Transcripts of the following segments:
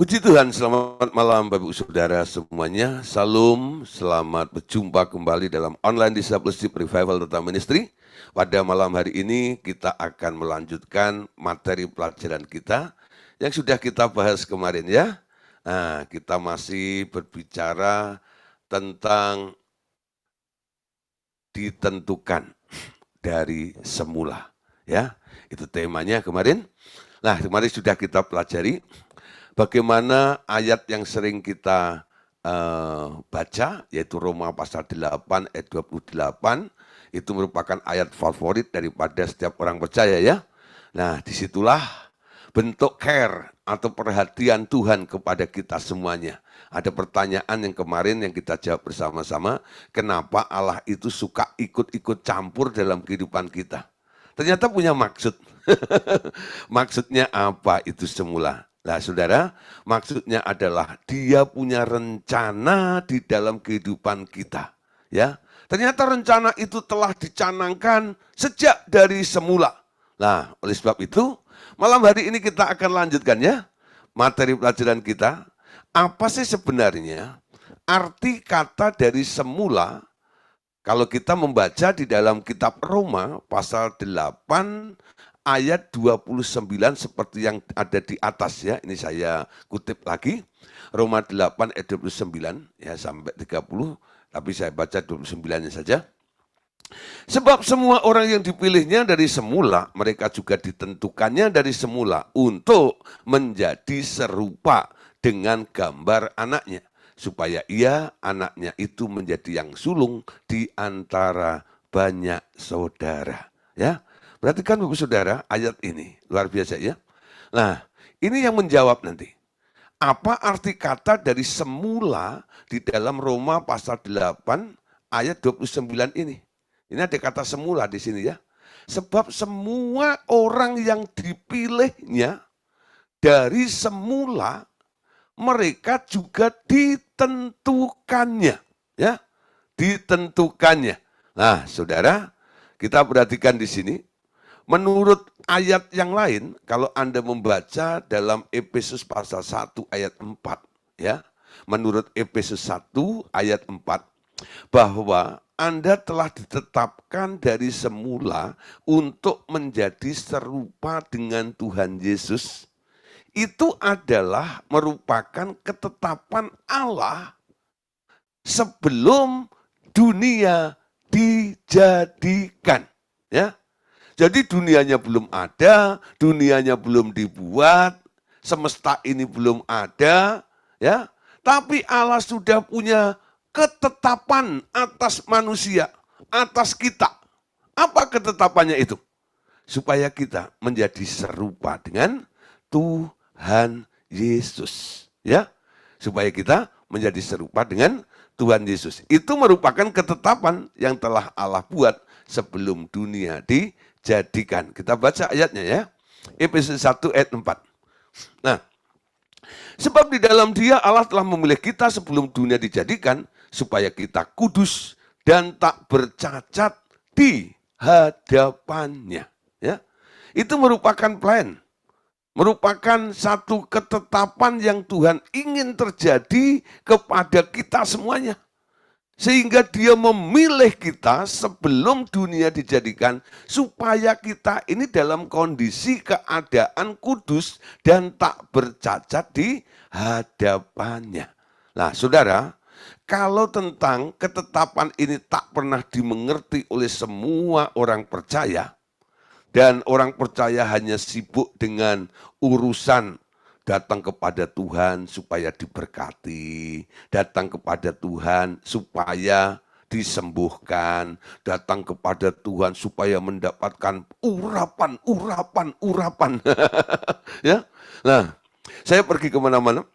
Puji Tuhan, selamat malam Bapak Ibu Saudara semuanya. Salam, selamat berjumpa kembali dalam Online Discipleship Revival Total Ministry. Pada malam hari ini kita akan melanjutkan materi pelajaran kita yang sudah kita bahas kemarin ya. Nah, kita masih berbicara tentang ditentukan dari semula. Ya, itu temanya kemarin. Nah, kemarin sudah kita pelajari bagaimana ayat yang sering kita baca, yaitu Roma pasal 8 ayat 28, itu merupakan ayat favorit daripada setiap orang percaya ya. Nah, disitulah bentuk care atau perhatian Tuhan kepada kita semuanya. Ada pertanyaan yang kemarin yang kita jawab bersama-sama, kenapa Allah itu suka ikut-ikut campur dalam kehidupan kita? Ternyata punya maksud. Maksudnya apa itu semula? Nah, saudara, maksudnya adalah dia punya rencana di dalam kehidupan kita. Ya, ternyata rencana itu telah dicanangkan sejak dari semula. Nah, oleh sebab itu, malam hari ini kita akan lanjutkan ya, materi pelajaran kita. Apa sih sebenarnya arti kata dari semula? Kalau kita membaca di dalam kitab Roma pasal 8 ayat 29 seperti yang ada di atas ya. Ini saya kutip lagi. Roma 8 ayat 29 ya sampai 30, tapi saya baca 29-nya saja. Sebab semua orang yang dipilihnya dari semula, mereka juga ditentukannya dari semula untuk menjadi serupa dengan gambar anaknya, supaya ia, anaknya itu menjadi yang sulung di antara banyak saudara. Ya, perhatikan Bapak Saudara ayat ini, luar biasa ya. Nah, ini yang menjawab nanti. Apa arti kata dari semula di dalam Roma pasal 8 ayat 29 ini? Ini ada kata semula di sini ya. Sebab semua orang yang dipilihnya dari semula, mereka juga ditentukannya. Ya, ditentukannya. Nah, saudara, kita perhatikan di sini. Menurut ayat yang lain, kalau Anda membaca dalam Efesus pasal 1 ayat 4, ya, menurut Efesus 1 ayat 4, bahwa Anda telah ditetapkan dari semula untuk menjadi serupa dengan Tuhan Yesus. Itu adalah merupakan ketetapan Allah sebelum dunia dijadikan. Ya, jadi dunianya belum ada, dunianya belum dibuat, semesta ini belum ada, ya. Tapi Allah sudah punya ketetapan atas manusia, atas kita. Apa ketetapannya itu? Supaya kita menjadi serupa dengan Tuhan Yesus, ya. Supaya kita menjadi serupa dengan Tuhan Yesus. Itu merupakan ketetapan yang telah Allah buat sebelum dunia dijadikan. Kita baca ayatnya ya. Efesus 1 ayat 4. Nah, sebab di dalam Dia Allah telah memilih kita sebelum dunia dijadikan supaya kita kudus dan tak bercacat di hadapannya. Ya, itu merupakan plan, merupakan satu ketetapan yang Tuhan ingin terjadi kepada kita semuanya. Sehingga dia memilih kita sebelum dunia dijadikan supaya kita ini dalam kondisi keadaan kudus dan tak bercacat di hadapannya. Nah, saudara, kalau tentang ketetapan ini tak pernah dimengerti oleh semua orang percaya, dan orang percaya hanya sibuk dengan urusan datang kepada Tuhan supaya diberkati, datang kepada Tuhan supaya disembuhkan, datang kepada Tuhan supaya mendapatkan urapan. Ya, nah, saya pergi kemana-mana,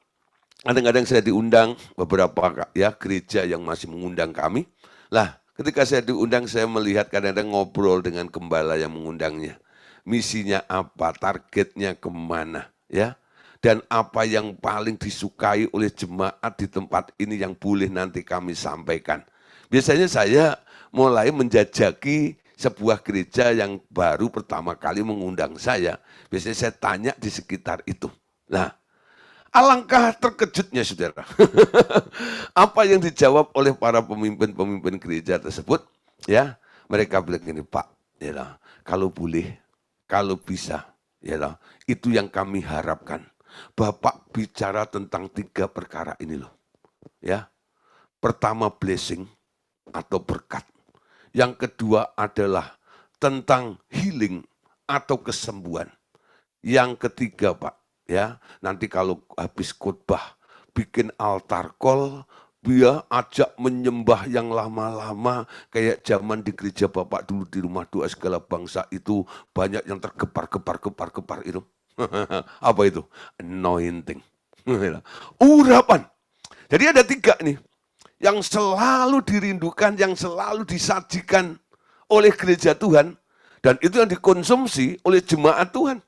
kadang-kadang saya diundang beberapa ya gereja yang masih mengundang kami. Lah, ketika saya diundang, saya melihat kadang-kadang ngobrol dengan gembala yang mengundangnya. Misinya apa, targetnya kemana, ya. Dan apa yang paling disukai oleh jemaat di tempat ini yang boleh nanti kami sampaikan. Biasanya saya mulai menjajaki sebuah gereja yang baru pertama kali mengundang saya. Biasanya saya tanya di sekitar itu. Nah, Alangkah terkejutnya saudara. Apa yang dijawab oleh para pemimpin-pemimpin gereja tersebut? Ya, mereka bilang gini, Pak, ya, kalau boleh, kalau bisa, ya, itu yang kami harapkan. Bapak bicara tentang 3 perkara ini loh. Ya, pertama blessing atau berkat. Yang kedua adalah tentang healing atau kesembuhan. Yang ketiga, Pak, ya, nanti kalau habis khotbah bikin altar call, dia ajak menyembah yang lama-lama kayak zaman di gereja Bapak dulu di rumah doa segala bangsa itu banyak yang tergepar-gepar itu. Apa itu? Anointing. Urapan. Jadi ada 3 nih yang selalu dirindukan, yang selalu disajikan oleh gereja Tuhan, dan itu yang dikonsumsi oleh jemaat Tuhan.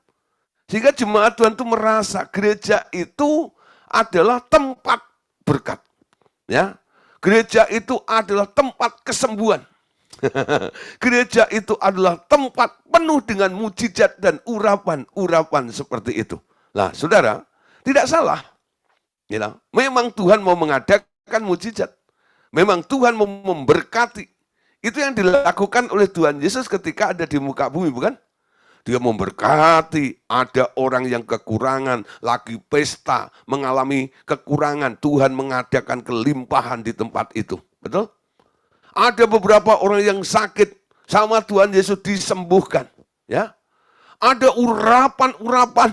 Sehingga jemaat Tuhan itu merasa gereja itu adalah tempat berkat. Ya, gereja itu adalah tempat kesembuhan. Gereja itu adalah tempat penuh dengan mujizat dan urapan-urapan seperti itu. Nah, saudara, tidak salah. Ya, memang Tuhan mau mengadakan mujizat. Memang Tuhan mau memberkati. Itu yang dilakukan oleh Tuhan Yesus ketika ada di muka bumi, bukan? Dia memberkati, ada orang yang kekurangan, lagi pesta, mengalami kekurangan. Tuhan mengadakan kelimpahan di tempat itu. Betul? Ada beberapa orang yang sakit, sama Tuhan Yesus disembuhkan. Ya, ada urapan-urapan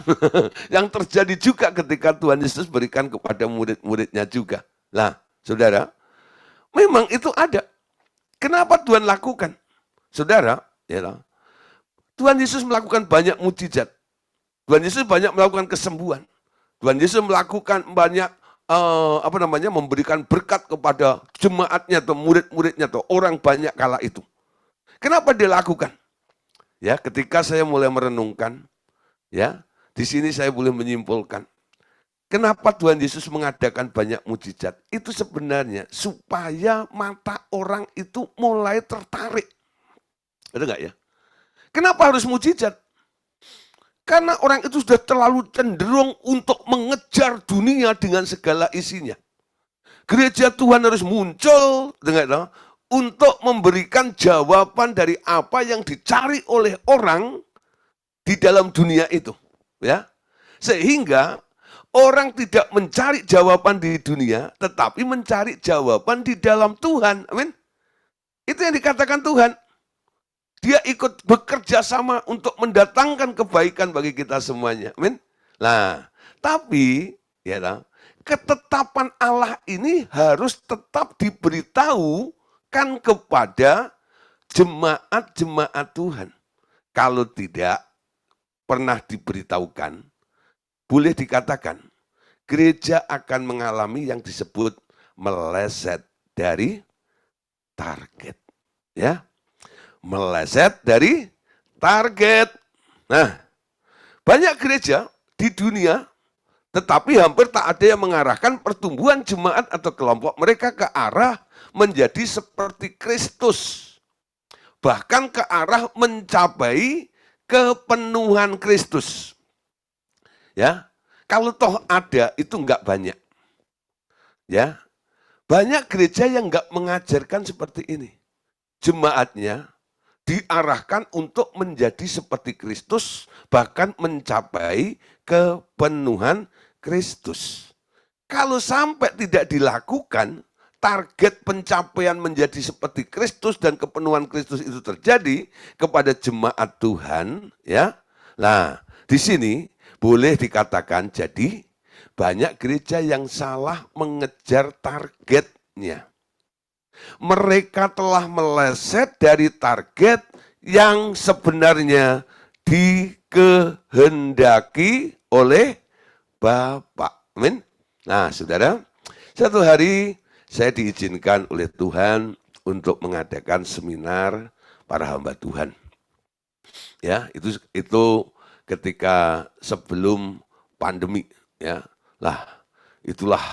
yang terjadi juga ketika Tuhan Yesus berikan kepada murid-muridnya juga. Nah, saudara, memang itu ada. Kenapa Tuhan lakukan? Saudara, ya, Tuhan Yesus melakukan banyak mujizat. Tuhan Yesus banyak melakukan kesembuhan. Tuhan Yesus melakukan banyak memberikan berkat kepada jemaatnya atau murid-muridnya atau orang banyak kala itu. Kenapa dia lakukan? Ya, ketika saya mulai merenungkan, ya, di sini saya boleh menyimpulkan. Kenapa Tuhan Yesus mengadakan banyak mujizat? Itu sebenarnya supaya mata orang itu mulai tertarik. Betul nggak ya? Kenapa harus mujizat? Karena orang itu sudah terlalu cenderung untuk mengejar dunia dengan segala isinya. Gereja Tuhan harus muncul dengan untuk memberikan jawaban dari apa yang dicari oleh orang di dalam dunia itu, ya. Sehingga orang tidak mencari jawaban di dunia, tetapi mencari jawaban di dalam Tuhan. Amin. Itu yang dikatakan Tuhan. Dia ikut bekerja sama untuk mendatangkan kebaikan bagi kita semuanya. Amin. Nah, tapi ya, ketetapan Allah ini harus tetap diberitahukan kepada jemaat-jemaat Tuhan. Kalau tidak pernah diberitahukan, boleh dikatakan gereja akan mengalami yang disebut meleset dari target. Ya, meleset dari target. Nah, banyak gereja di dunia, tetapi hampir tak ada yang mengarahkan pertumbuhan jemaat atau kelompok mereka ke arah menjadi seperti Kristus. Bahkan ke arah mencapai kepenuhan Kristus. Ya, kalau toh ada itu enggak banyak. Ya, banyak gereja yang enggak mengajarkan seperti ini. Jemaatnya diarahkan untuk menjadi seperti Kristus, bahkan mencapai kepenuhan Kristus. Kalau sampai tidak dilakukan, target pencapaian menjadi seperti Kristus dan kepenuhan Kristus itu terjadi kepada jemaat Tuhan, ya. Nah, di sini boleh dikatakan jadi banyak gereja yang salah mengejar targetnya. Mereka telah meleset dari target yang sebenarnya dikehendaki oleh Bapak. Amin. Nah, saudara, satu hari saya diizinkan oleh Tuhan untuk mengadakan seminar para hamba Tuhan. Ya, itu ketika sebelum pandemi, ya. Lah, itulah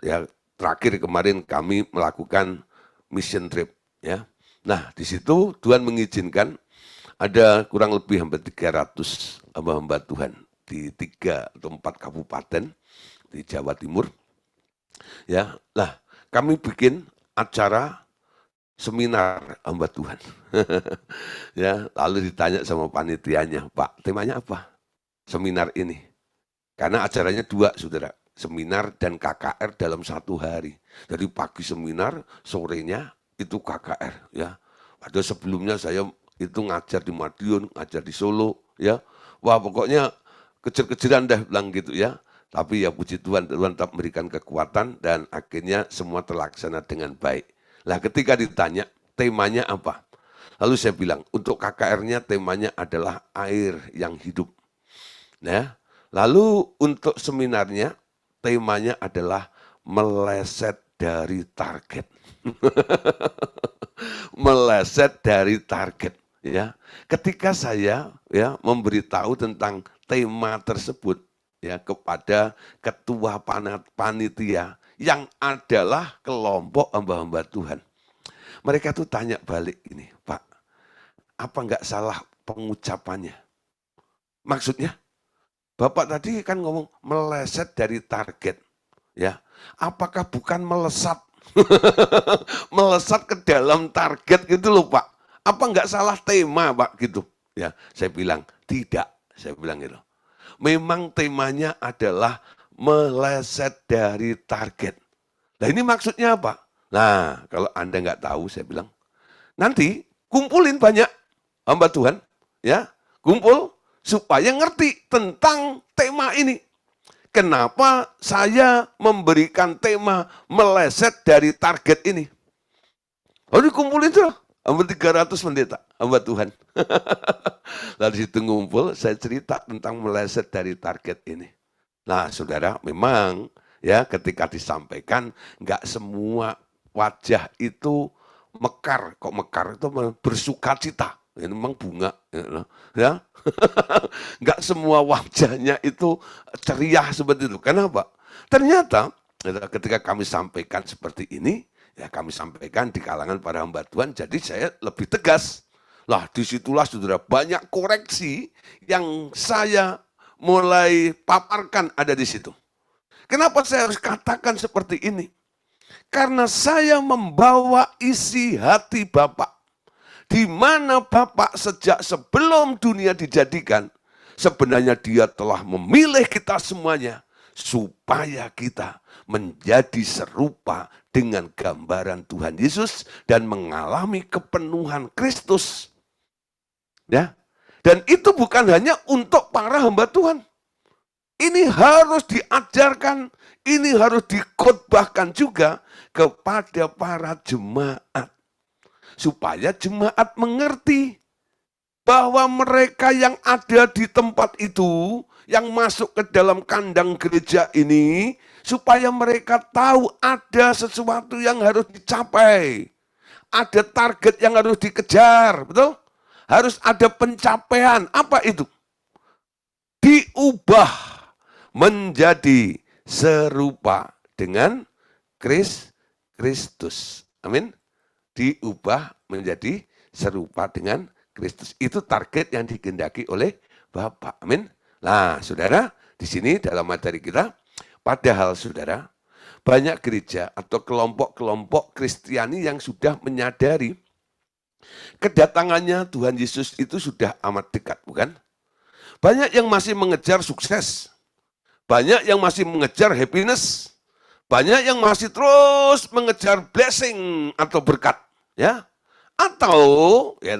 ya. Terakhir kemarin kami melakukan mission trip, ya. Nah, di situ Tuhan mengizinkan ada kurang lebih hampir 300 hamba-hamba Tuhan di 3 atau 4 kabupaten di Jawa Timur. Ya, lah kami bikin acara seminar hamba Tuhan. Ya, lalu ditanya sama panitianya, Pak, temanya apa? Seminar ini. Karena acaranya 2, saudara. Seminar dan KKR dalam 1 hari. Jadi pagi seminar, sorenya itu KKR. Ya, padahal sebelumnya saya itu ngajar di Madiun, ngajar di Solo. Ya, wah pokoknya kejar-kejaran dah bilang gitu ya. Tapi ya puji Tuhan, Tuhan tetap memberikan kekuatan dan akhirnya semua terlaksana dengan baik. Lah ketika ditanya temanya apa? Lalu saya bilang untuk KKR-nya temanya adalah air yang hidup. Nah, lalu untuk seminarnya temanya adalah meleset dari target. Meleset dari target ya. Ketika saya ya memberitahu tentang tema tersebut ya kepada ketua panitia yang adalah kelompok hamba-hamba Tuhan. Mereka tuh tanya balik ini, Pak, apa enggak salah pengucapannya? Maksudnya, Bapak tadi kan ngomong meleset dari target. Ya, apakah bukan melesat? Melesat ke dalam target gitu loh Pak. Apa enggak salah tema Pak gitu? Ya, saya bilang tidak. Saya bilang gitu. Memang temanya adalah meleset dari target. Nah ini maksudnya apa? Nah, kalau Anda nggak tahu, saya bilang, nanti kumpulin banyak hamba Tuhan, ya, kumpul supaya ngerti tentang tema ini. Kenapa saya memberikan tema meleset dari target ini? Lalu dikumpulin tuh, hampir 300 pendeta, hamba Tuhan. Lalu situ ngumpul, saya cerita tentang meleset dari target ini. Nah, saudara, memang ya ketika disampaikan, nggak semua wajah itu mekar. Kok mekar itu bersuka cita. Ini memang bunga, ya. Nggak semua wajahnya itu ceria seperti itu. Kenapa? Ternyata ketika kami sampaikan seperti ini, ya kami sampaikan di kalangan para hamba Tuhan, jadi saya lebih tegas. Lah disitulah saudara banyak koreksi yang saya mulai paparkan ada di situ. Kenapa saya harus katakan seperti ini? Karena saya membawa isi hati Bapak. Di mana Bapak sejak sebelum dunia dijadikan, sebenarnya Dia telah memilih kita semuanya supaya kita menjadi serupa dengan gambaran Tuhan Yesus dan mengalami kepenuhan Kristus. Ya. Dan itu bukan hanya untuk para hamba Tuhan. Ini harus diajarkan, ini harus dikhotbahkan juga kepada para jemaat. Supaya jemaat mengerti bahwa mereka yang ada di tempat itu, yang masuk ke dalam kandang gereja ini, supaya mereka tahu ada sesuatu yang harus dicapai. Ada target yang harus dikejar, betul? Harus ada pencapaian. Apa itu? Diubah menjadi serupa dengan Kristus. Amin. Diubah menjadi serupa dengan Kristus. Itu target yang dikehendaki oleh Bapa. Amin. Nah, saudara, di sini dalam materi kita, padahal saudara, banyak gereja atau kelompok-kelompok Kristiani yang sudah menyadari kedatangannya Tuhan Yesus itu sudah amat dekat, bukan? Banyak yang masih mengejar sukses. Banyak yang masih mengejar happiness. Banyak yang masih terus mengejar blessing atau berkat. Ya, atau ya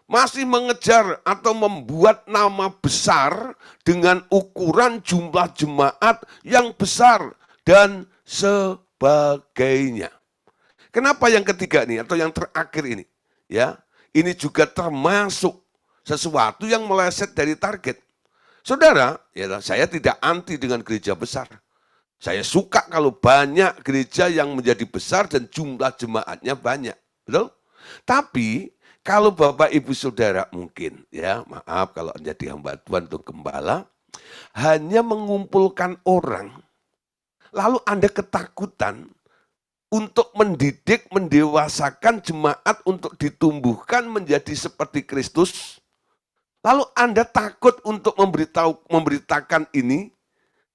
masih mengejar atau membuat nama besar dengan ukuran jumlah jemaat yang besar dan sebagainya. Kenapa yang ketiga ini atau yang terakhir ini? Ya, ini juga termasuk sesuatu yang meleset dari target. Saudara, ya saya tidak anti dengan gereja besar. Saya suka kalau banyak gereja yang menjadi besar dan jumlah jemaatnya banyak. Betul? Tapi kalau Bapak Ibu Saudara mungkin ya, maaf kalau menjadi hamba Tuhan atau gembala, hanya mengumpulkan orang, lalu Anda ketakutan untuk mendidik, mendewasakan jemaat untuk ditumbuhkan menjadi seperti Kristus, lalu Anda takut untuk memberitakan ini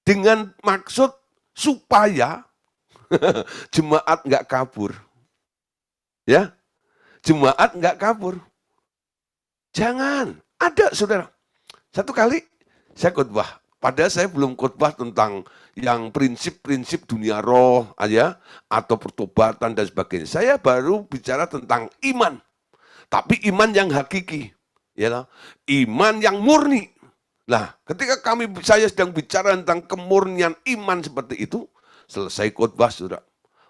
dengan maksud supaya jemaat nggak kabur. Ya, jemaat nggak kabur. Jangan, ada saudara. Satu kali saya khotbah, padahal saya belum khotbah tentang yang prinsip-prinsip dunia roh aja atau pertobatan dan sebagainya. Saya baru bicara tentang iman, tapi iman yang hakiki, ya, iman yang murni. Nah, ketika saya sedang bicara tentang kemurnian iman seperti itu, selesai khotbah, saudara,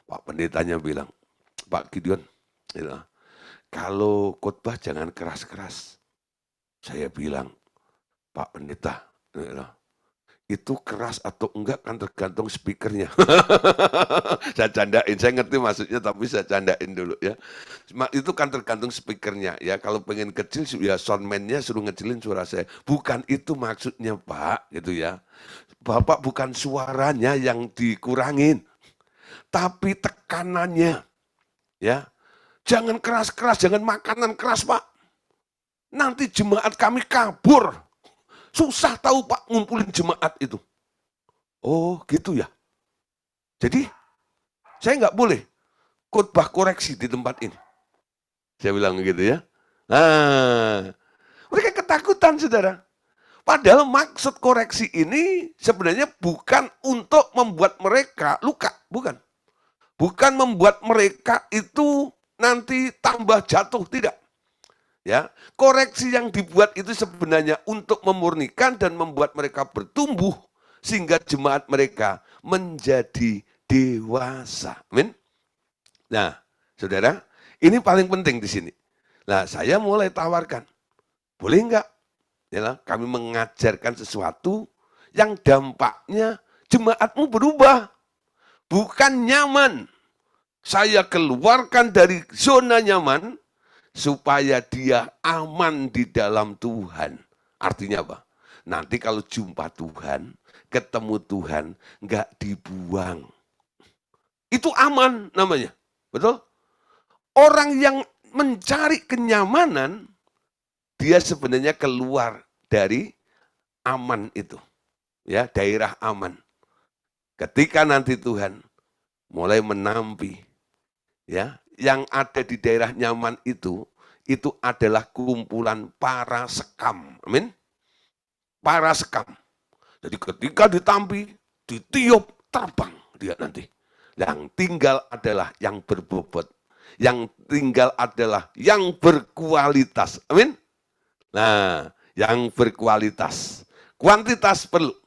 Pak pendetanya bilang, Pak Gideon, ya, kalau khotbah jangan keras-keras. Saya bilang, Pak pendeta, ya, itu keras atau enggak kan tergantung speakernya. Saya candain, saya ngerti maksudnya tapi saya candain dulu ya. Itu kan tergantung speakernya ya. Kalau pengen kecil ya soundman-nya suruh ngecilin suara saya. Bukan itu maksudnya Pak, gitu ya. Bapak bukan suaranya yang dikurangin, tapi tekanannya. Ya. Jangan keras-keras, jangan makanan keras Pak. Nanti jemaat kami kabur. Susah tahu Pak ngumpulin jemaat itu. Oh gitu ya. Jadi saya nggak boleh khotbah koreksi di tempat ini. Saya bilang gitu ya. Nah, mereka ketakutan saudara. Padahal maksud koreksi ini sebenarnya bukan untuk membuat mereka luka. Bukan. Bukan membuat mereka itu nanti tambah jatuh. Tidak. Ya, koreksi yang dibuat itu sebenarnya untuk memurnikan dan membuat mereka bertumbuh sehingga jemaat mereka menjadi dewasa. Amin. Nah, saudara, ini paling penting di sini. Nah, saya mulai tawarkan, boleh enggak? Ya, kami mengajarkan sesuatu yang dampaknya jemaatmu berubah, bukan nyaman. Saya keluarkan dari zona nyaman, supaya dia aman di dalam Tuhan. Artinya apa? Nanti kalau jumpa Tuhan, ketemu Tuhan, nggak dibuang. Itu aman namanya. Betul? Orang yang mencari kenyamanan, dia sebenarnya keluar dari aman itu. Ya, daerah aman. Ketika nanti Tuhan mulai menampi, ya, yang ada di daerah nyaman itu adalah kumpulan para sekam. Amin. Para sekam. Jadi ketika ditampi, ditiup, terbang dia nanti. Yang tinggal adalah yang berbobot. Yang tinggal adalah yang berkualitas. Amin. Nah, yang berkualitas. Kuantitas perlu,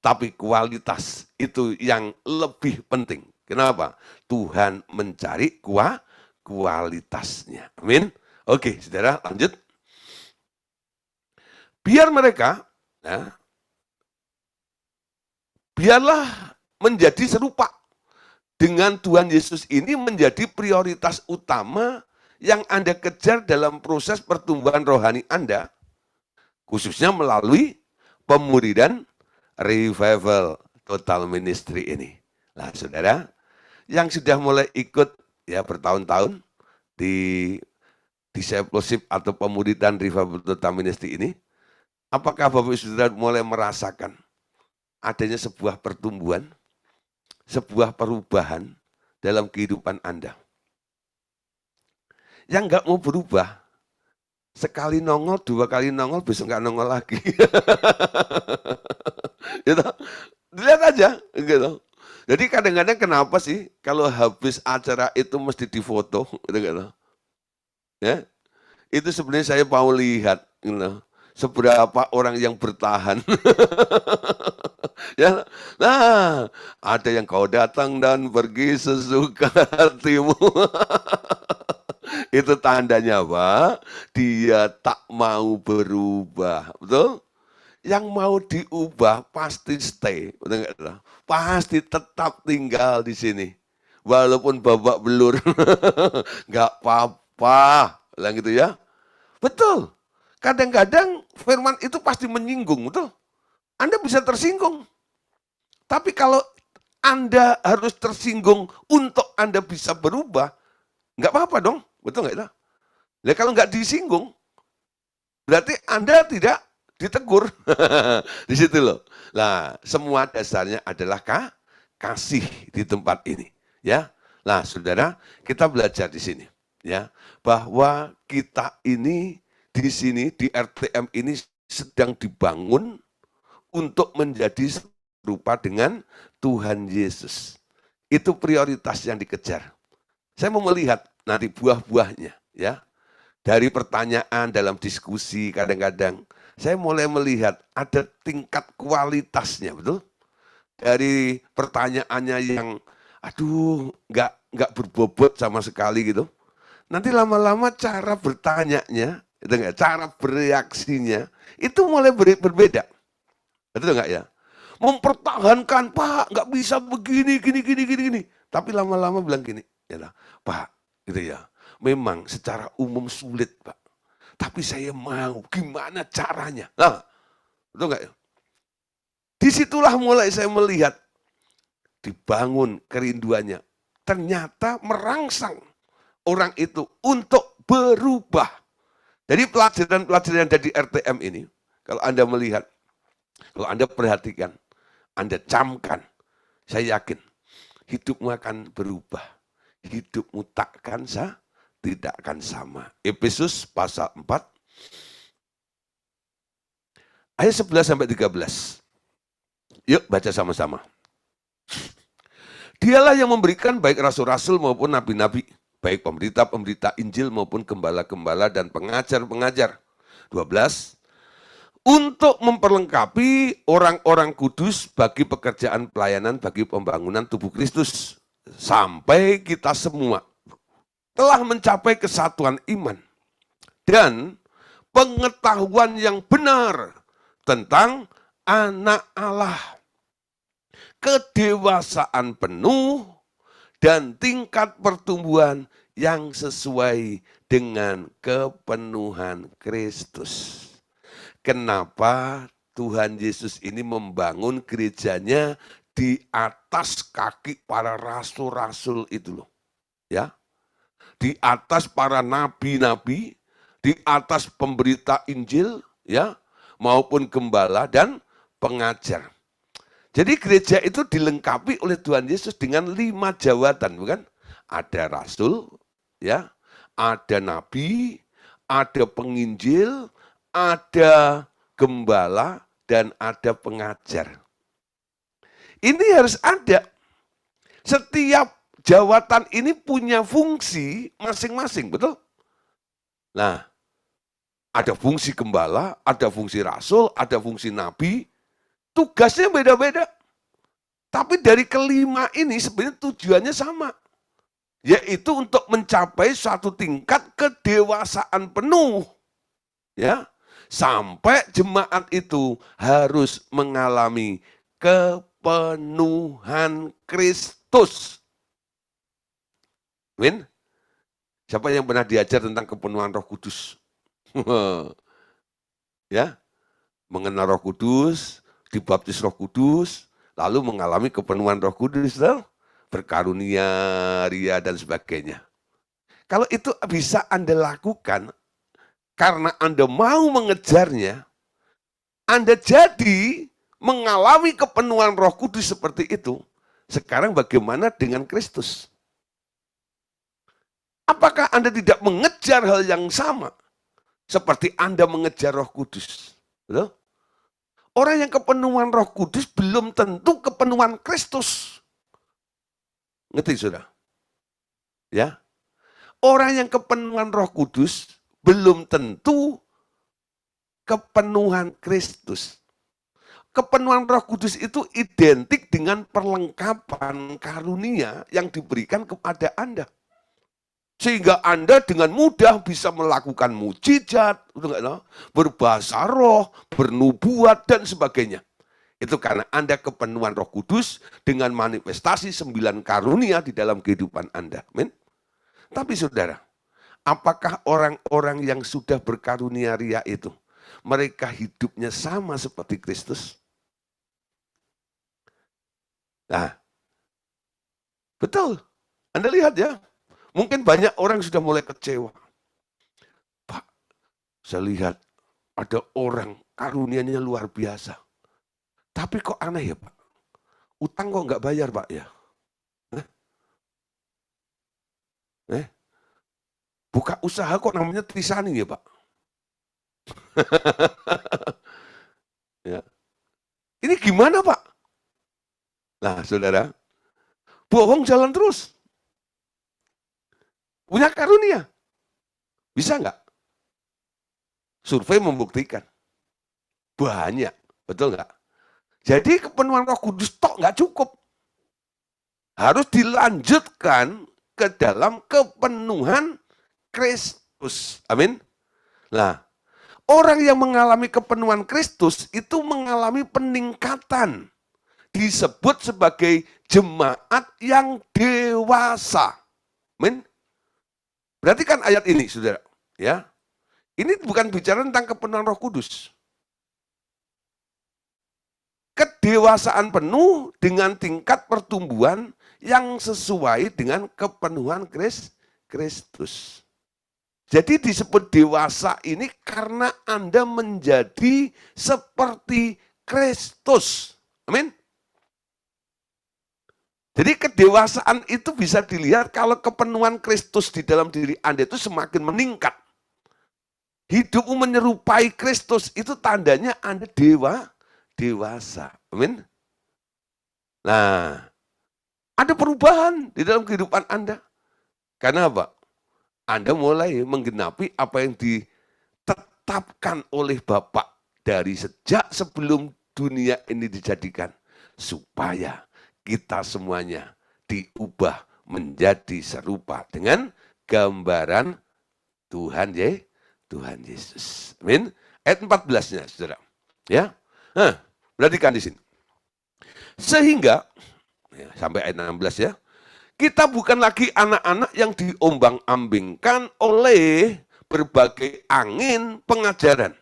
tapi kualitas itu yang lebih penting. Kenapa? Tuhan mencari kualitasnya. Amin. Oke, saudara, lanjut. Biar mereka, ya, biarlah menjadi serupa dengan Tuhan Yesus ini menjadi prioritas utama yang Anda kejar dalam proses pertumbuhan rohani Anda, khususnya melalui pemuridan revival total ministry ini. Nah, saudara, yang sudah mulai ikut ya bertahun-tahun di discipleship atau pemuridan revival total ministry ini, apakah Bapak Ibu sudah mulai merasakan adanya sebuah pertumbuhan, sebuah perubahan dalam kehidupan Anda? Yang nggak mau berubah, sekali nongol, dua kali nongol, besok nggak nongol lagi. Gitu. Lihat aja, gitu. Jadi kadang-kadang kenapa sih kalau habis acara itu mesti difoto, gitu. Ya, itu sebenarnya saya mau lihat, gitu, seberapa orang yang bertahan. Ya, nah, ada yang kau datang dan pergi sesuka hatimu. Itu tandanya apa? Dia tak mau berubah, betul? Yang mau diubah pasti stay, betul nggak? Pasti tetap tinggal di sini, walaupun babak belur, nggak apa-apa, bilang gitu ya. Betul. Kadang-kadang firman itu pasti menyinggung, betul? Anda bisa tersinggung. Tapi kalau Anda harus tersinggung untuk Anda bisa berubah, nggak apa-apa dong, betul nggak? Nah, kalau nggak disinggung, berarti Anda tidak ditegur. Di situ loh. Nah, semua dasarnya adalah kasih di tempat ini, ya. Nah, Saudara, kita belajar di sini, ya, bahwa kita ini di sini di RTM ini sedang dibangun untuk menjadi serupa dengan Tuhan Yesus. Itu prioritas yang dikejar. Saya mau melihat nanti buah-buahnya, ya. Dari pertanyaan dalam diskusi kadang-kadang saya mulai melihat ada tingkat kualitasnya, betul? Dari pertanyaannya yang aduh nggak berbobot sama sekali gitu. Nanti lama-lama cara bertanyanya, itu enggak, cara bereaksinya itu mulai berbeda. Betul nggak ya? Mempertahankan, Pak, nggak bisa begini, gini. Tapi lama-lama bilang gini, ya, Pak, gitu ya. Memang secara umum sulit, Pak. Tapi saya mau, gimana caranya? Nah, betul nggak ya? Disitulah mulai saya melihat, dibangun kerinduannya. Ternyata merangsang orang itu untuk berubah. Jadi pelajaran-pelajaran yang ada di RTM ini, kalau Anda melihat, kalau Anda perhatikan, Anda camkan, saya yakin hidupmu akan berubah. Hidupmu tidak akan sama. Efesus pasal 4 ayat 11 sampai 13. Yuk baca sama-sama. Dialah yang memberikan baik rasul-rasul maupun nabi-nabi, baik pemberita-pemberita Injil maupun gembala-gembala dan pengajar-pengajar. 12. Untuk memperlengkapi orang-orang kudus bagi pekerjaan pelayanan bagi pembangunan tubuh Kristus. Sampai kita semua telah mencapai kesatuan iman dan pengetahuan yang benar tentang anak Allah. Kedewasaan penuh dan tingkat pertumbuhan yang sesuai dengan kepenuhan Kristus. Kenapa Tuhan Yesus ini membangun gerejanya di atas kaki para rasul-rasul itu loh. Ya. Di atas para nabi-nabi, di atas pemberita Injil, ya, maupun gembala dan pengajar. Jadi gereja itu dilengkapi oleh Tuhan Yesus dengan 5 jawatan, bukan? Ada rasul, ya, ada nabi, ada penginjil, ada gembala, dan ada pengajar. Ini harus ada. Setiap jawatan ini punya fungsi masing-masing, betul? Nah, ada fungsi gembala, ada fungsi rasul, ada fungsi nabi, tugasnya beda-beda. Tapi dari kelima ini sebenarnya tujuannya sama. Yaitu untuk mencapai suatu tingkat kedewasaan penuh. Ya, sampai jemaat itu harus mengalami kepenuhan Kristus. Amin. Siapa yang pernah diajar tentang kepenuhan Roh Kudus? Ya, mengenal Roh Kudus, dibaptis Roh Kudus, lalu mengalami kepenuhan Roh Kudus, berkarunia, ria, dan sebagainya. Kalau itu bisa Anda lakukan, karena Anda mau mengejarnya, Anda jadi mengalami kepenuhan Roh Kudus seperti itu. Sekarang bagaimana dengan Kristus? Apakah Anda tidak mengejar hal yang sama seperti Anda mengejar Roh Kudus? Betul? Orang yang kepenuhan Roh Kudus belum tentu kepenuhan Kristus. Ngerti sudah? Ya. Orang yang kepenuhan Roh Kudus belum tentu kepenuhan Kristus. Kepenuhan Roh Kudus itu identik dengan perlengkapan karunia yang diberikan kepada Anda. Sehingga Anda dengan mudah bisa melakukan mujizat, berbahasa roh, bernubuat, dan sebagainya. Itu karena Anda kepenuhan Roh Kudus dengan manifestasi 9 karunia di dalam kehidupan Anda. Amin. Tapi saudara, apakah orang-orang yang sudah berkarunia ria itu, mereka hidupnya sama seperti Kristus? Nah, betul. Anda lihat ya, mungkin banyak orang sudah mulai kecewa. Pak, saya lihat ada orang karunianya luar biasa. Tapi kok aneh ya Pak? Utang kok nggak bayar, Pak, ya? Eh, buka usaha kok namanya Trisani ya, Pak? Ya. Ini gimana, Pak? Nah, saudara, bohong jalan terus. Punya karunia. Bisa nggak? Survei membuktikan. Banyak. Betul nggak? Jadi kepenuhan Roh Kudus tok nggak cukup. Harus dilanjutkan ke dalam kepenuhan Kristus. Amin. Nah, orang yang mengalami kepenuhan Kristus itu mengalami peningkatan. Disebut sebagai jemaat yang dewasa. Amin. Perhatikan ayat ini, saudara. Ya, ini bukan bicara tentang kepenuhan Roh Kudus. Kedewasaan penuh dengan tingkat pertumbuhan yang sesuai dengan kepenuhan Kristus. Jadi disebut dewasa ini karena Anda menjadi seperti Kristus. Amin. Jadi kedewasaan itu bisa dilihat kalau kepenuhan Kristus di dalam diri Anda itu semakin meningkat. Hidupmu menyerupai Kristus itu tandanya Anda dewasa. Amin. Nah, ada perubahan di dalam kehidupan Anda. Karena apa? Anda mulai menggenapi apa yang ditetapkan oleh Bapak dari sejak sebelum dunia ini dijadikan. Supaya kita semuanya diubah menjadi serupa dengan gambaran Tuhan Yesus. Amin. Ayat 14-nya, saudara. Ya, perhatikan di sini. Sehingga, sampai ayat 16 ya, kita bukan lagi anak-anak yang diombang-ambingkan oleh berbagai angin pengajaran,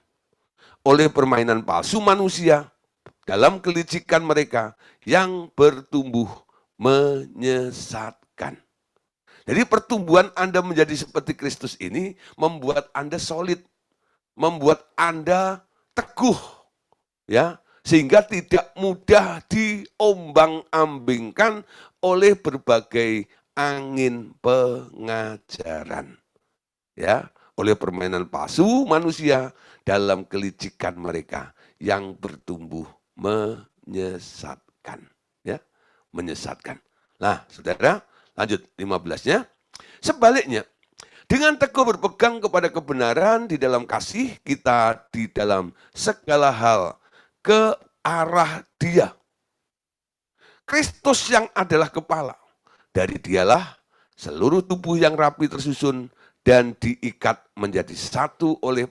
oleh permainan palsu manusia, dalam kelicikan mereka yang bertumbuh menyesatkan. Jadi pertumbuhan Anda menjadi seperti Kristus ini membuat Anda solid, membuat Anda teguh, ya, sehingga tidak mudah diombang-ambingkan oleh berbagai angin pengajaran, ya, oleh permainan palsu manusia dalam kelicikan mereka yang bertumbuh menyesatkan, ya, menyesatkan. Nah, saudara, lanjut 15-nya. Sebaliknya, dengan teguh berpegang kepada kebenaran di dalam kasih, kita di dalam segala hal ke arah Dia. Kristus yang adalah kepala. Dari Dialah seluruh tubuh yang rapi tersusun dan diikat menjadi satu oleh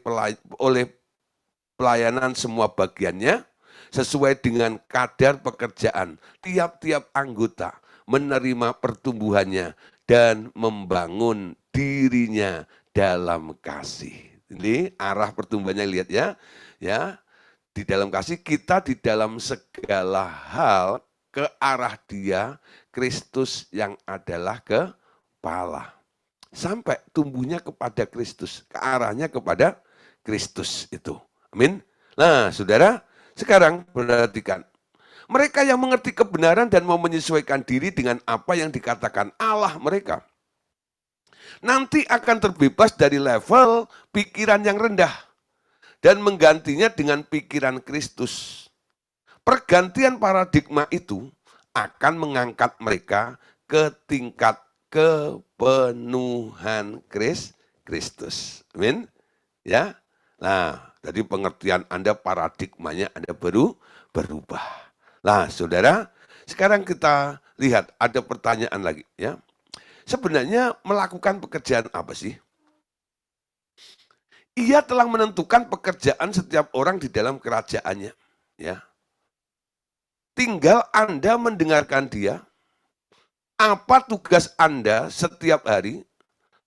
pelayanan semua bagiannya, sesuai dengan kadar pekerjaan tiap-tiap anggota, menerima pertumbuhannya dan membangun dirinya dalam kasih. Ini arah pertumbuhannya, lihat ya. Ya, di dalam kasih kita di dalam segala hal ke arah Dia, Kristus yang adalah kepala. Sampai tumbuhnya kepada Kristus, ke arahnya kepada Kristus itu. Amin. Nah, saudara, sekarang perhatikan. Mereka yang mengerti kebenaran dan mau menyesuaikan diri dengan apa yang dikatakan Allah mereka, nanti akan terbebas dari level pikiran yang rendah dan menggantinya dengan pikiran Kristus. Pergantian paradigma itu akan mengangkat mereka ke tingkat kepenuhan Kristus. Amin. Ya. Nah, tadi pengertian Anda, paradigmanya Anda berubah. Nah, saudara, sekarang kita lihat ada pertanyaan lagi, ya. Sebenarnya melakukan pekerjaan apa sih? Ia telah menentukan pekerjaan setiap orang di dalam kerajaannya, ya. Tinggal Anda mendengarkan Dia, apa tugas Anda setiap hari,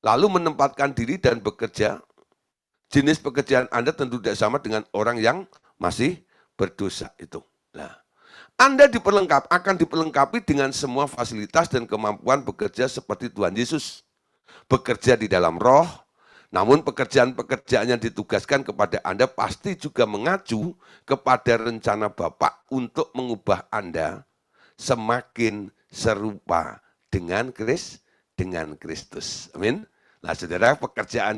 lalu menempatkan diri dan bekerja. Jenis pekerjaan Anda tentu tidak sama dengan orang yang masih berdosa itu. Nah, Anda akan diperlengkapi dengan semua fasilitas dan kemampuan bekerja seperti Tuhan Yesus. Bekerja di dalam roh, namun pekerjaan-pekerjaan yang ditugaskan kepada Anda pasti juga mengacu kepada rencana Bapa untuk mengubah Anda semakin serupa dengan Kristus. Amin. Nah, saudara,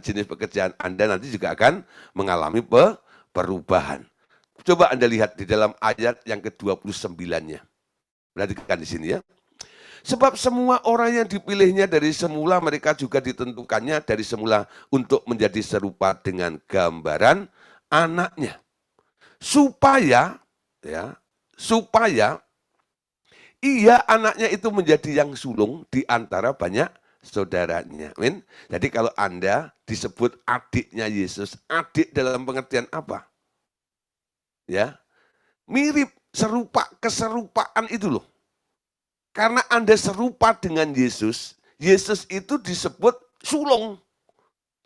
jenis pekerjaan Anda nanti juga akan mengalami perubahan. Coba Anda lihat di dalam ayat yang ke-29-nya. Perhatikan di sini ya. Sebab semua orang yang dipilihnya dari semula, mereka juga ditentukannya dari semula untuk menjadi serupa dengan gambaran anaknya. Supaya ia anaknya itu menjadi yang sulung di antara banyak saudaranya. Amin. Jadi kalau Anda disebut adiknya Yesus, adik dalam pengertian apa? Ya, mirip, serupa, keserupaan itu loh. Karena Anda serupa dengan Yesus, Yesus itu disebut sulung.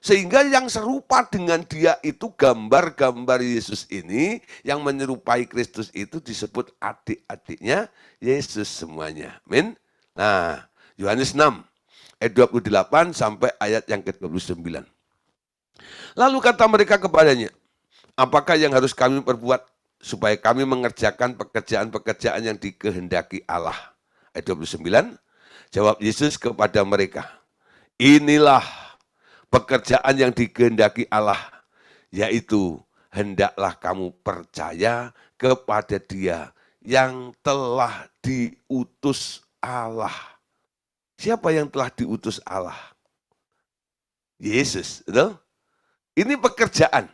Sehingga yang serupa dengan dia itu gambar-gambar Yesus ini, yang menyerupai Kristus itu disebut adik-adiknya Yesus semuanya. Amin. Nah, Yohanes 6, ayat 28 sampai ayat yang ke-29. Lalu kata mereka kepadanya, apakah yang harus kami perbuat supaya kami mengerjakan pekerjaan-pekerjaan yang dikehendaki Allah? Ayat 29, jawab Yesus kepada mereka, inilah pekerjaan yang dikehendaki Allah, yaitu hendaklah kamu percaya kepada Dia yang telah diutus Allah. Siapa yang telah diutus Allah? Yesus, betul? Ini pekerjaan.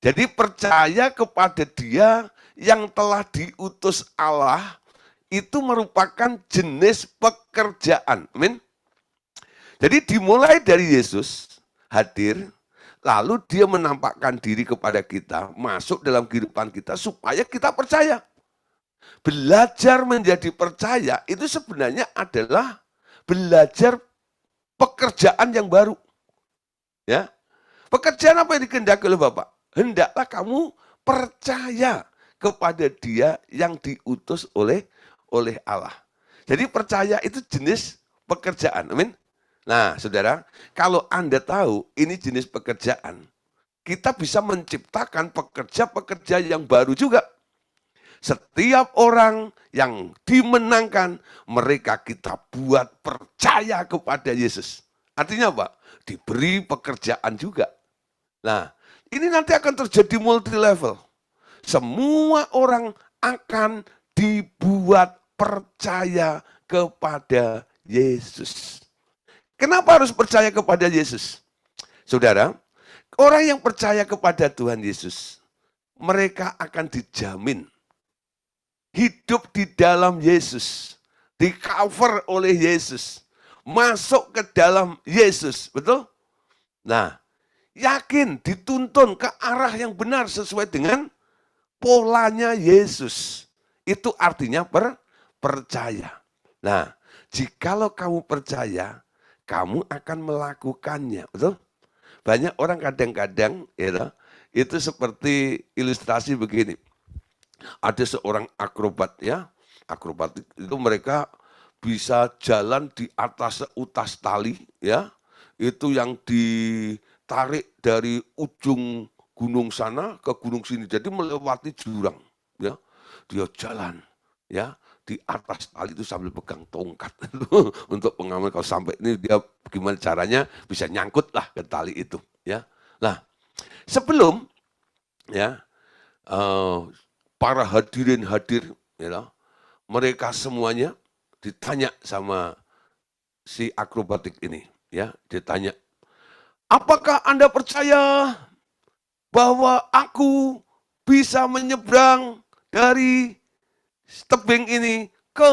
Jadi percaya kepada Dia yang telah diutus Allah, itu merupakan jenis pekerjaan. Amin. Jadi dimulai dari Yesus hadir, lalu dia menampakkan diri kepada kita, masuk dalam kehidupan kita supaya kita percaya. Belajar menjadi percaya itu sebenarnya adalah belajar pekerjaan yang baru. Ya. Pekerjaan apa yang dikehendaki oleh Bapak? Hendaklah kamu percaya kepada Dia yang diutus oleh Allah. Jadi percaya itu jenis pekerjaan. Amin. Nah, saudara, kalau Anda tahu ini jenis pekerjaan, kita bisa menciptakan pekerja-pekerja yang baru juga. Setiap orang yang dimenangkan, mereka kita buat percaya kepada Yesus. Artinya apa? Diberi pekerjaan juga. Nah, ini nanti akan terjadi multi level. Semua orang akan dibuat percaya kepada Yesus. Kenapa harus percaya kepada Yesus? Saudara, orang yang percaya kepada Tuhan Yesus, mereka akan dijamin hidup di dalam Yesus, di cover oleh Yesus, masuk ke dalam Yesus, betul? Nah, yakin dituntun ke arah yang benar sesuai dengan polanya Yesus. Itu artinya percaya. Nah, jikalau kamu percaya, kamu akan melakukannya, betul? Banyak orang kadang-kadang itu seperti ilustrasi begini. Ada seorang akrobat ya, akrobat itu mereka bisa jalan di atas seutas tali ya, itu yang ditarik dari ujung gunung sana ke gunung sini, jadi melewati jurang ya, dia jalan ya di atas tali itu sambil pegang tongkat untuk pengaman kalau sampai ini dia gimana caranya bisa nyangkut lah ke tali itu ya. Nah, sebelum ya para hadirin hadir ya, mereka semuanya ditanya sama si akrobatik ini ya, ditanya, apakah Anda percaya bahwa aku bisa menyeberang dari tebing ini ke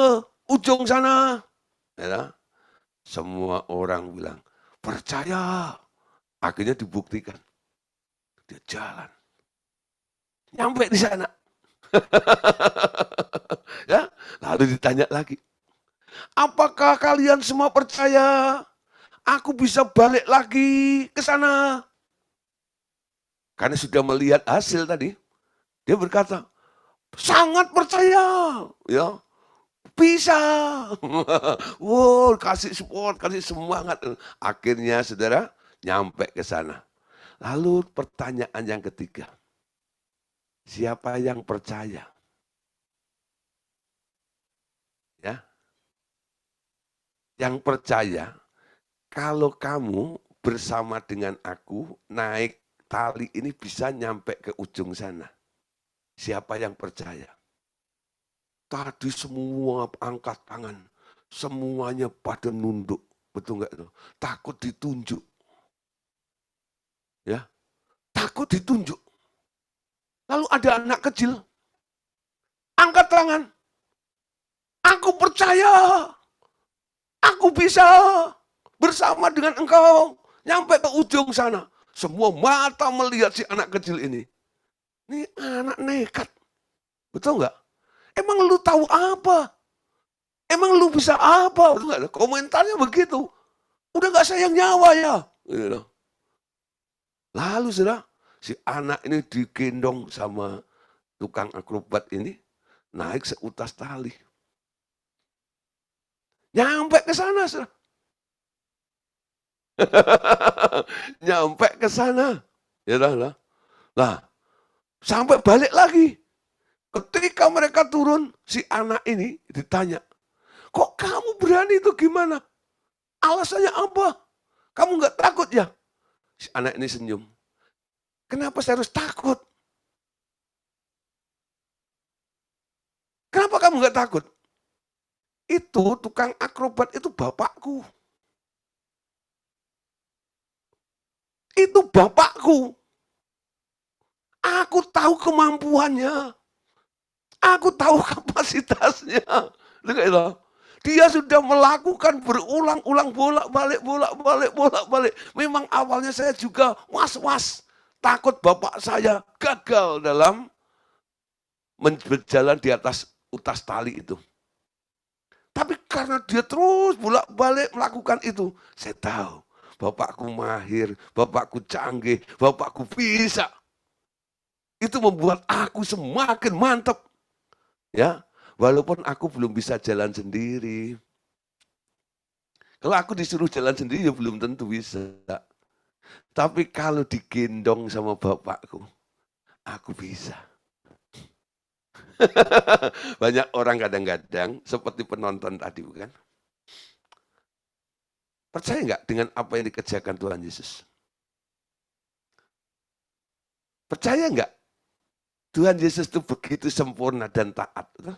ujung sana? Ya, semua orang bilang, percaya. Akhirnya dibuktikan. Dia jalan. Nyampe di sana. Ya, lalu ditanya lagi, apakah kalian semua percaya aku bisa balik lagi ke sana? Karena sudah melihat hasil tadi, dia berkata, sangat percaya, ya, bisa. Wow, kasih support, kasih semangat. Akhirnya saudara nyampe ke sana. Lalu pertanyaan yang ketiga, siapa yang percaya? yang percaya kalau kamu bersama dengan aku naik tali ini bisa nyampe ke ujung sana. Siapa yang percaya? Tadi semua angkat tangan. Semuanya pada nunduk. Betul nggak itu? Takut ditunjuk. Ya, takut ditunjuk. Lalu ada anak kecil. Angkat tangan. Aku percaya. Aku bisa bersama dengan engkau. Nyampe ke ujung sana. Semua mata melihat si anak kecil ini. Ini anak nekat. Betul nggak? Emang lu tahu apa? Emang lu bisa apa? Betul nggak? Komentarnya begitu. Udah nggak sayang nyawa ya. Gitu. Lalu saudara, si anak ini digendong sama tukang akrobat ini, naik seutas tali. Nyampe ke sana, saudara. Nyampe ke sana. Ya lah. Lah, sampai balik lagi. Ketika mereka turun, si anak ini ditanya, kok kamu berani itu gimana? Alasannya apa? Kamu nggak takut ya? Si anak ini senyum. Kenapa saya harus takut? Kenapa kamu nggak takut? Itu tukang akrobat itu bapakku. Itu bapakku. Aku tahu kemampuannya. Aku tahu kapasitasnya. Dia sudah melakukan berulang-ulang bolak-balik. Memang awalnya saya juga was-was. Takut bapak saya gagal dalam berjalan di atas utas tali itu. Tapi karena dia terus bolak-balik melakukan itu, saya tahu bapakku mahir, bapakku canggih, bapakku bisa. Itu membuat aku semakin mantap. Ya, walaupun aku belum bisa jalan sendiri. Kalau aku disuruh jalan sendiri ya belum tentu bisa. Tapi kalau digendong sama bapakku, aku bisa. Banyak orang kadang-kadang seperti penonton tadi bukan? Percaya nggak dengan apa yang dikerjakan Tuhan Yesus? Percaya nggak Tuhan Yesus itu begitu sempurna dan taat? Betul?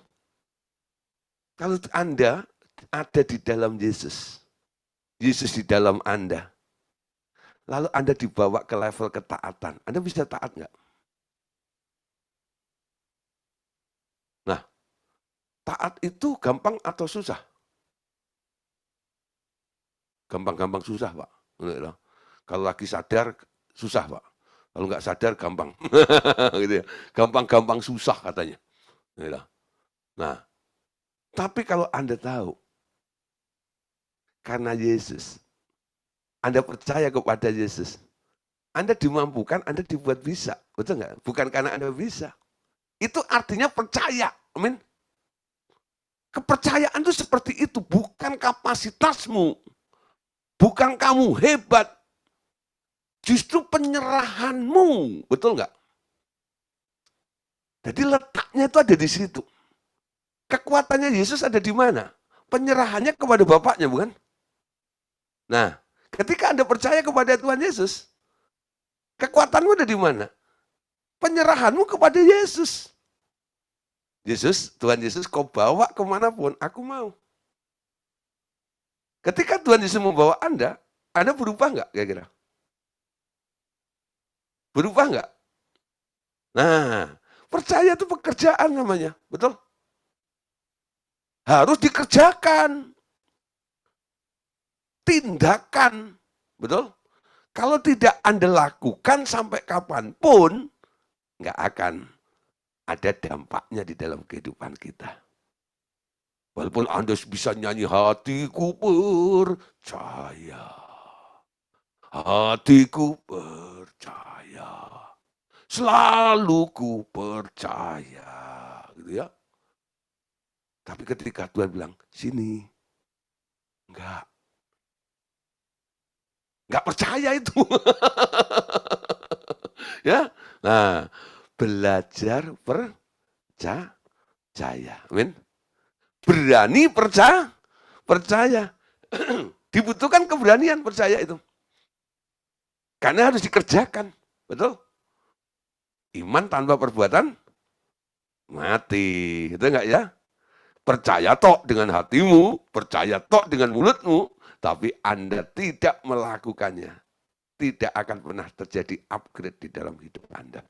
Kalau Anda ada di dalam Yesus, Yesus di dalam Anda, lalu Anda dibawa ke level ketaatan, Anda bisa taat nggak? Nah, taat itu gampang atau susah? Gampang-gampang susah, Pak. Kalau lagi sadar, susah, Pak. Kalau nggak sadar, gampang. Gitu ya. Gampang-gampang susah katanya. Nah, tapi kalau Anda tahu, karena Yesus, Anda percaya kepada Yesus, Anda dimampukan, Anda dibuat bisa. Betul nggak? Bukan karena Anda bisa. Itu artinya percaya. Amin. Kepercayaan itu seperti itu. Bukan kapasitasmu. Bukan kamu hebat. Justru penyerahanmu. Betul nggak? Jadi letaknya itu ada di situ. Kekuatannya Yesus ada di mana? Penyerahannya kepada Bapaknya, bukan? Nah, ketika Anda percaya kepada Tuhan Yesus, kekuatanmu ada di mana? Penyerahanmu kepada Yesus. Tuhan Yesus kau bawa kemanapun, aku mau. Ketika Tuhan Yesus membawa Anda berubah nggak kira-kira? Berubah nggak? Nah, percaya itu pekerjaan namanya, betul? Harus dikerjakan. Tindakan, betul? Kalau tidak Anda lakukan sampai kapanpun, nggak akan ada dampaknya di dalam kehidupan kita. Walaupun Anda bisa nyanyi hatiku percaya. Hatiku percaya. Selalu ku percaya. Gitu ya. Tapi ketika Tuhan bilang, sini. Enggak. Enggak percaya itu. Ya. Nah, belajar percaya. Amin. Berani percaya. Dibutuhkan keberanian percaya itu. Karena harus dikerjakan. Betul? Iman tanpa perbuatan mati. Itu enggak ya? Percaya tok dengan hatimu, percaya tok dengan mulutmu, tapi Anda tidak melakukannya. Tidak akan pernah terjadi upgrade di dalam hidup Anda.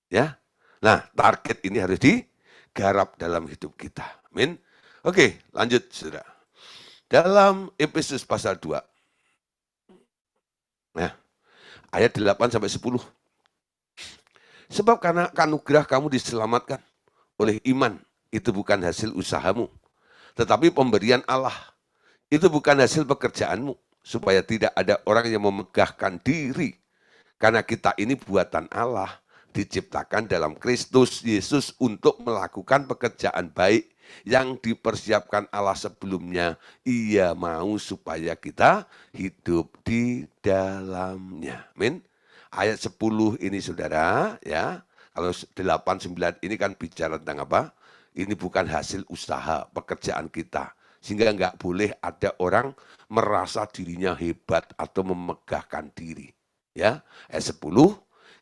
Ya. Nah, target ini harus digarap dalam hidup kita. Amin. Oke, lanjut Saudara. Dalam Efesus pasal 2. Nah, ayat 8 sampai 10. Sebab karena anugerah kamu diselamatkan oleh iman, itu bukan hasil usahamu, tetapi pemberian Allah. Itu bukan hasil pekerjaanmu, supaya tidak ada orang yang memegahkan diri. Karena kita ini buatan Allah, diciptakan dalam Kristus Yesus untuk melakukan pekerjaan baik yang dipersiapkan Allah sebelumnya. Ia mau supaya kita hidup di dalamnya. Amin. Ayat 10 ini saudara, ya. Kalau 8, 9 ini kan bicara tentang apa? Ini bukan hasil usaha pekerjaan kita. Sehingga nggak boleh ada orang merasa dirinya hebat atau memegahkan diri. Ya, ayat 10,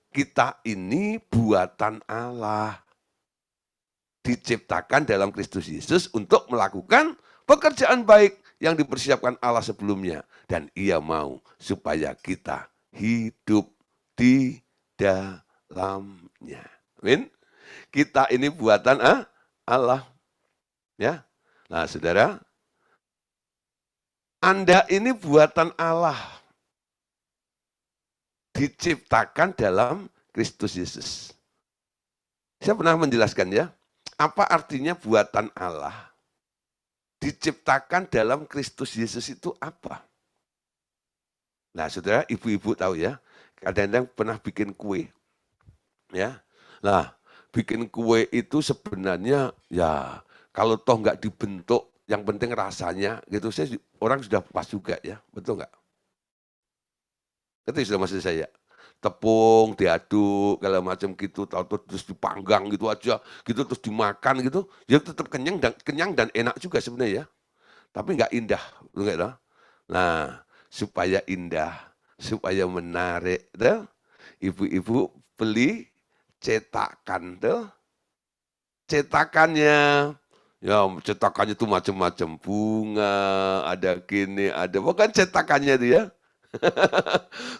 kita ini buatan Allah. Diciptakan dalam Kristus Yesus untuk melakukan pekerjaan baik yang dipersiapkan Allah sebelumnya. Dan Ia mau supaya kita hidup di dalamnya. Amin. Kita ini buatan Allah. Ya. Nah, saudara, Anda ini buatan Allah. Diciptakan dalam Kristus Yesus. Saya pernah menjelaskan ya, apa artinya buatan Allah? Diciptakan dalam Kristus Yesus itu apa? Nah, saudara, ibu-ibu tahu ya, kadang-kadang pernah bikin kue. Ya, nah, bikin kue itu sebenarnya ya kalau toh nggak dibentuk, yang penting rasanya gitu. Orang sudah pas juga ya, betul nggak? Itu sudah maksud saya. Tepung diaduk, segala macam gitu, terus dipanggang gitu aja, gitu terus dimakan gitu, ya tetap kenyang dan enak juga sebenarnya ya. Tapi nggak indah, enggak. Nah, supaya indah, supaya menarik, tuh, ibu-ibu beli cetakan tuh. Cetakannya, ya cetakannya tuh macam-macam, bunga, ada gini, ada bukan cetakannya itu ya.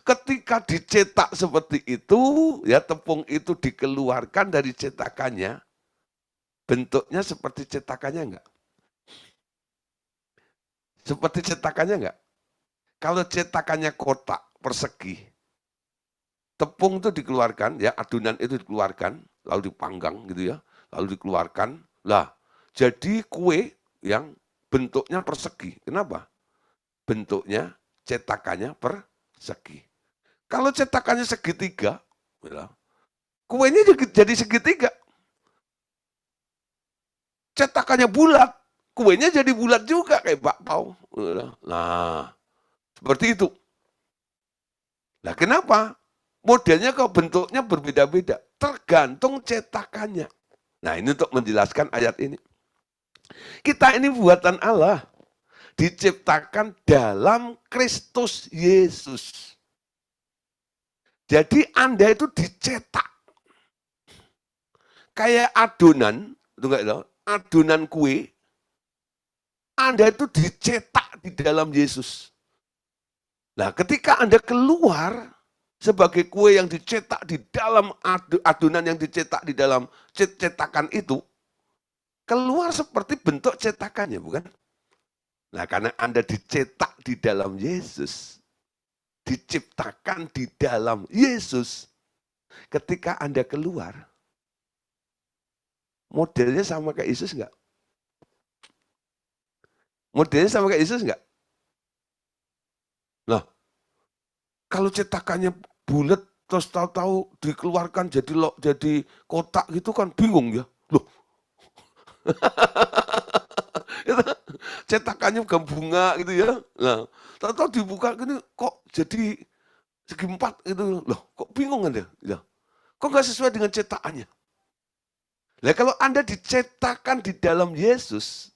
Ketika dicetak seperti itu, ya tepung itu dikeluarkan dari cetakannya, bentuknya seperti cetakannya enggak? Seperti cetakannya enggak? Kalau cetakannya kotak, persegi, tepung itu dikeluarkan, ya adonan itu dikeluarkan, lalu dipanggang gitu ya, lalu dikeluarkan, lah jadi kue yang bentuknya persegi. Kenapa? Bentuknya cetakannya persegi. Kalau cetakannya segitiga, kuenya jadi segitiga. Cetakannya bulat, kuenya jadi bulat juga kayak bakpao. Nah, seperti itu. Nah, kenapa? Modelnya kok bentuknya berbeda-beda, tergantung cetakannya. Nah, ini untuk menjelaskan ayat ini. Kita ini buatan Allah, diciptakan dalam Kristus Yesus. Jadi Anda itu dicetak. Kayak adonan, itu enggak tahu, adonan kue, Anda itu dicetak di dalam Yesus. Nah, ketika Anda keluar sebagai kue yang dicetak di dalam adonan yang dicetak di dalam cetakan itu, keluar seperti bentuk cetakannya, bukan? Nah, karena Anda dicetak di dalam Yesus, diciptakan di dalam Yesus, ketika Anda keluar, modelnya sama kayak Yesus enggak? Modelnya sama kayak Yesus enggak? Nah, kalau cetakannya bulat, terus tahu-tahu dikeluarkan jadi kotak gitu kan bingung ya. Loh, cetakannya bukan bunga gitu ya. Nah, tahu-tahu dibuka gini kok jadi segi empat gitu. Loh, kok bingung Anda? Ya. Kok nggak sesuai dengan cetakannya? Nah, kalau Anda dicetakkan di dalam Yesus,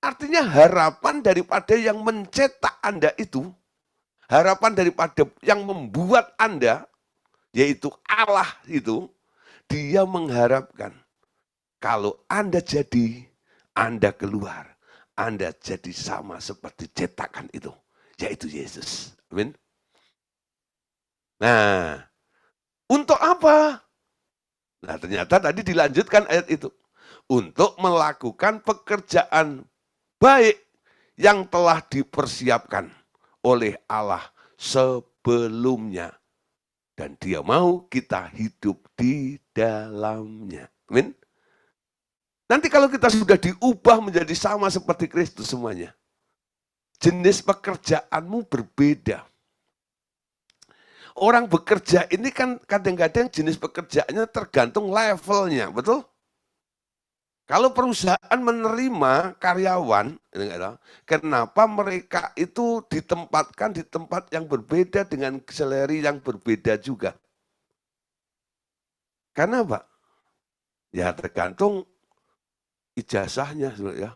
Artinya harapan daripada yang mencetak Anda itu, harapan daripada yang membuat Anda, yaitu Allah itu, dia mengharapkan kalau Anda jadi, Anda keluar, Anda jadi sama seperti cetakan itu, yaitu Yesus. Amin. Nah, untuk apa? Nah, ternyata tadi dilanjutkan ayat itu. Untuk melakukan pekerjaan baik yang telah dipersiapkan oleh Allah sebelumnya. Dan dia mau kita hidup di dalamnya. Amin. Nanti kalau kita sudah diubah menjadi sama seperti Kristus semuanya, jenis pekerjaanmu berbeda. Orang bekerja ini kan kadang-kadang jenis pekerjaannya tergantung levelnya, betul? Kalau perusahaan menerima karyawan, kenapa mereka itu ditempatkan di tempat yang berbeda dengan salary yang berbeda juga? Karena apa? Ya tergantung ijazahnya, ya.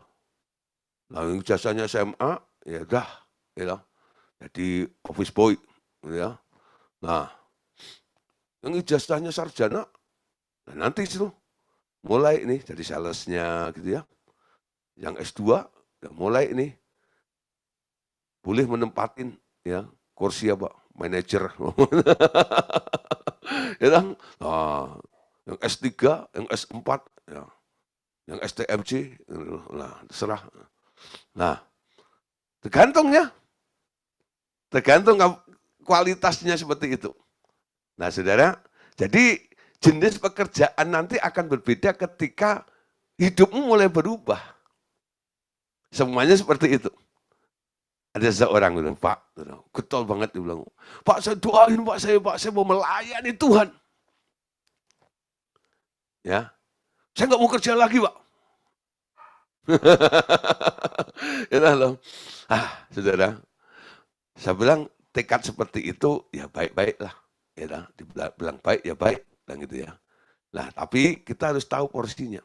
Nah, ijazahnya SMA, ya udah, ya, jadi office boy, ya. Nah, yang ijazahnya sarjana, nah nanti itu mulai ini jadi salesnya gitu ya. Yang S2 ya mulai ini boleh menempatin ya kursi apa manajer. Ya kan? Nah, yang S3, yang S4 ya. Yang STMC nah terserah. Nah, tergantung ya. Tergantung kualitasnya seperti itu. Nah, Saudara, jadi jenis pekerjaan nanti akan berbeda ketika hidupmu mulai berubah. Semuanya seperti itu. Ada seorang bilang, Pak, getol banget dia bilang, Pak saya doain Pak saya mau melayani Tuhan. Ya, saya nggak mau kerja lagi Pak. Ya loh. Saudara, saya bilang tekad seperti itu ya baik-baik lah. Ya, dibilang baik ya baik, dan gitu ya. Nah, tapi kita harus tahu porsinya.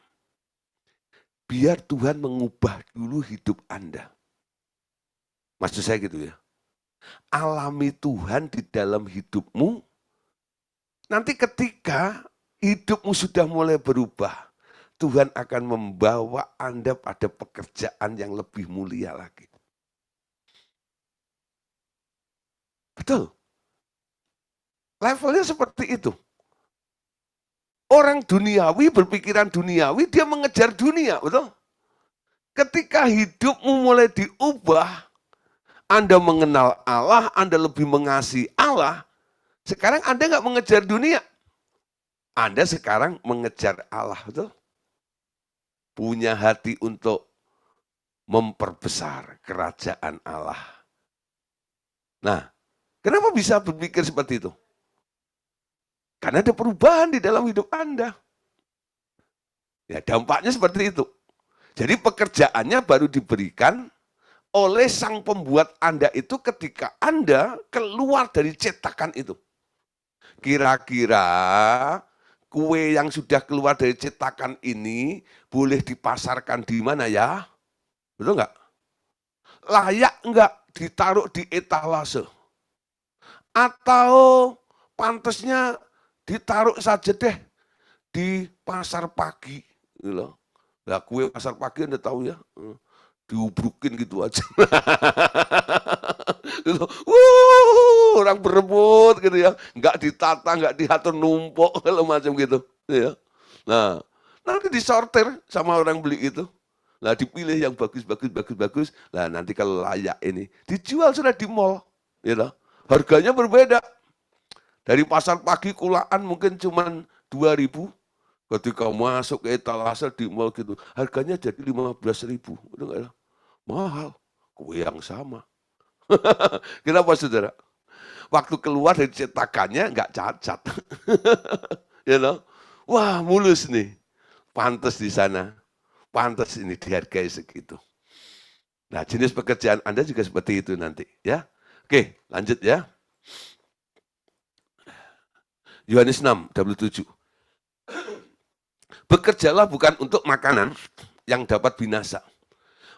Biar Tuhan mengubah dulu hidup Anda. Maksud saya gitu ya. Alami Tuhan di dalam hidupmu. Nanti ketika hidupmu sudah mulai berubah, Tuhan akan membawa Anda pada pekerjaan yang lebih mulia lagi. Betul. Levelnya seperti itu. Orang duniawi berpikiran duniawi, dia mengejar dunia, betul? Ketika hidupmu mulai diubah, Anda mengenal Allah, Anda lebih mengasihi Allah, sekarang Anda nggak mengejar dunia. Anda sekarang mengejar Allah, betul? Punya hati untuk memperbesar kerajaan Allah. Nah, kenapa bisa berpikir seperti itu? Karena ada perubahan di dalam hidup Anda. Ya, dampaknya seperti itu. Jadi pekerjaannya baru diberikan oleh sang pembuat Anda itu ketika Anda keluar dari cetakan itu. Kira-kira kue yang sudah keluar dari cetakan ini boleh dipasarkan di mana ya? Betul nggak? Layak nggak ditaruh di etalase? Atau pantasnya ditaruh saja deh di pasar pagi. Gitu. Nah, kue pasar pagi Anda tahu ya, diubrukin gitu aja. Gitu. Orang berebut gitu ya, nggak ditata, nggak diatur, numpuk kalau macam gitu. Ya. Nah, nanti disortir sama orang beli itu. Nah, dipilih yang bagus. Nah, nanti kalau layak ini dijual sudah di mall, gitu. Harganya berbeda. Dari pasar pagi kulaan mungkin cuma 2.000. Ketika masuk ke etalase di mall gitu, harganya jadi 15.000. Itu enggak mahal, kue yang sama. Kenapa saudara? Waktu keluar dari cetakannya nggak cacat. You know? Wah mulus nih, pantas di sana, pantas ini dihargai segitu. Nah jenis pekerjaan Anda juga seperti itu nanti, ya. Oke, lanjut ya. Yohanes 6:27. Bekerjalah bukan untuk makanan yang dapat binasa,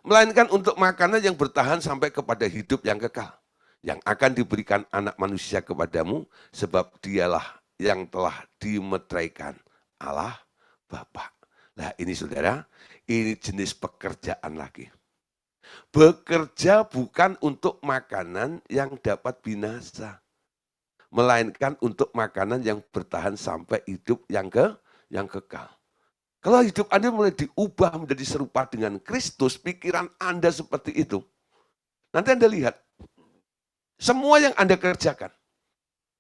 melainkan untuk makanan yang bertahan sampai kepada hidup yang kekal, yang akan diberikan anak manusia kepadamu, sebab dialah yang telah dimeteraikan Allah Bapa. Nah ini saudara, ini jenis pekerjaan lagi. Bekerja bukan untuk makanan yang dapat binasa, melainkan untuk makanan yang bertahan sampai hidup yang kekal. Kalau hidup Anda mulai diubah menjadi serupa dengan Kristus, pikiran Anda seperti itu. Nanti Anda lihat, semua yang Anda kerjakan,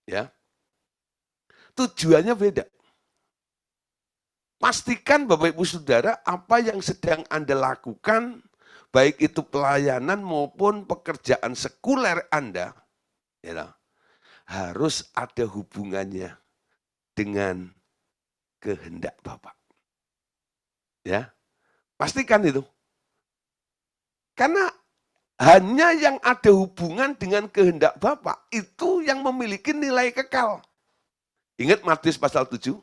ya, tujuannya beda. Pastikan Bapak Ibu Saudara, apa yang sedang Anda lakukan, baik itu pelayanan maupun pekerjaan sekuler Anda, ya, harus ada hubungannya dengan kehendak Bapak. Ya, pastikan itu. Karena hanya yang ada hubungan dengan kehendak Bapa itu yang memiliki nilai kekal. Ingat Matius pasal 7?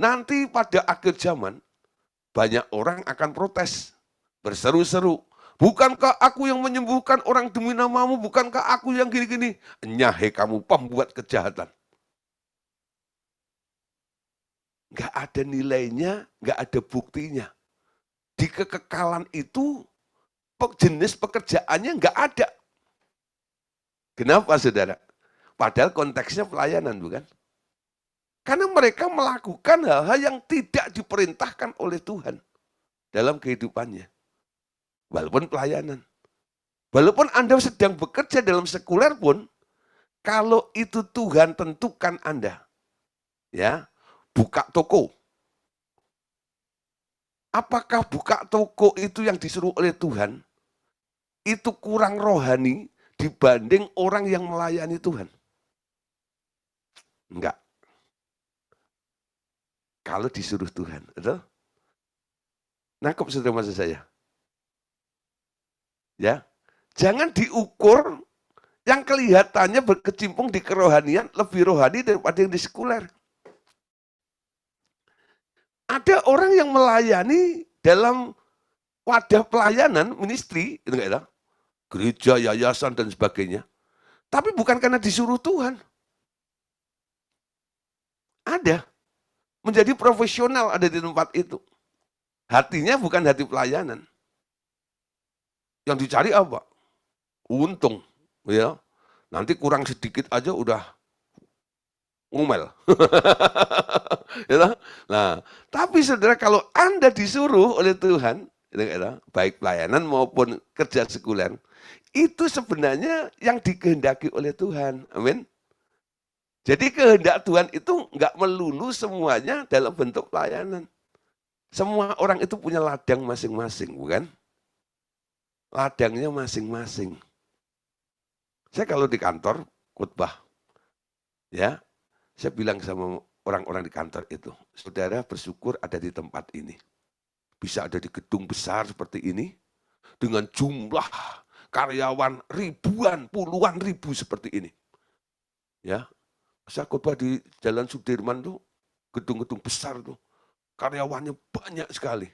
Nanti pada akhir zaman, banyak orang akan protes, berseru-seru. Bukankah aku yang menyembuhkan orang demi namamu? Bukankah aku yang gini-gini? Nyahe kamu pembuat kejahatan. Nggak ada nilainya, nggak ada buktinya. Di kekekalan itu, jenis pekerjaannya nggak ada. Kenapa saudara? Padahal konteksnya pelayanan bukan? Karena mereka melakukan hal-hal yang tidak diperintahkan oleh Tuhan dalam kehidupannya. Walaupun pelayanan. Walaupun Anda sedang bekerja dalam sekuler pun, kalau itu Tuhan tentukan Anda, ya, buka toko. Apakah buka toko itu yang disuruh oleh Tuhan, itu kurang rohani dibanding orang yang melayani Tuhan? Enggak. Kalau disuruh Tuhan, betul? Nangkep saudara maksud saya? Ya, jangan diukur yang kelihatannya berkecimpung di kerohanian lebih rohani daripada yang di sekuler. Ada orang yang melayani dalam wadah pelayanan, ministry, itu enggak ya? Gereja, yayasan, dan sebagainya. Tapi bukan karena disuruh Tuhan. Ada. Menjadi profesional ada di tempat itu. Hatinya bukan hati pelayanan. Yang dicari apa? Untung. Ya. Nanti kurang sedikit aja udah ngomel. Ya, nah, tapi saudara kalau Anda disuruh oleh Tuhan, baik pelayanan maupun kerja sekuler, itu sebenarnya yang dikehendaki oleh Tuhan. Amin. Jadi kehendak Tuhan itu nggak melulu semuanya dalam bentuk pelayanan. Semua orang itu punya ladang masing-masing, bukan? Ladangnya masing-masing. Saya kalau di kantor khotbah, ya, saya bilang sama orang-orang di kantor itu, saudara bersyukur ada di tempat ini. Bisa ada di gedung besar seperti ini, dengan jumlah karyawan ribuan, puluhan ribu seperti ini. Ya, saya khotbah di Jalan Sudirman tuh, gedung-gedung besar tuh, karyawannya banyak sekali.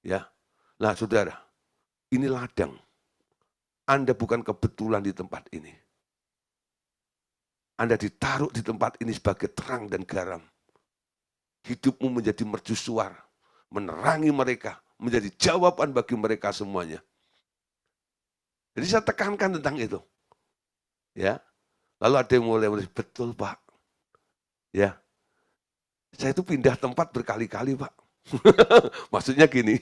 Ya, nah saudara, ini ladang. Anda bukan kebetulan di tempat ini. Anda ditaruh di tempat ini sebagai terang dan garam. Hidupmu menjadi mercusuar, menerangi mereka, menjadi jawaban bagi mereka semuanya. Jadi saya tekankan tentang itu. Ya, lalu ada yang mulai betul Pak. Ya, saya itu pindah tempat berkali-kali Pak. Maksudnya gini,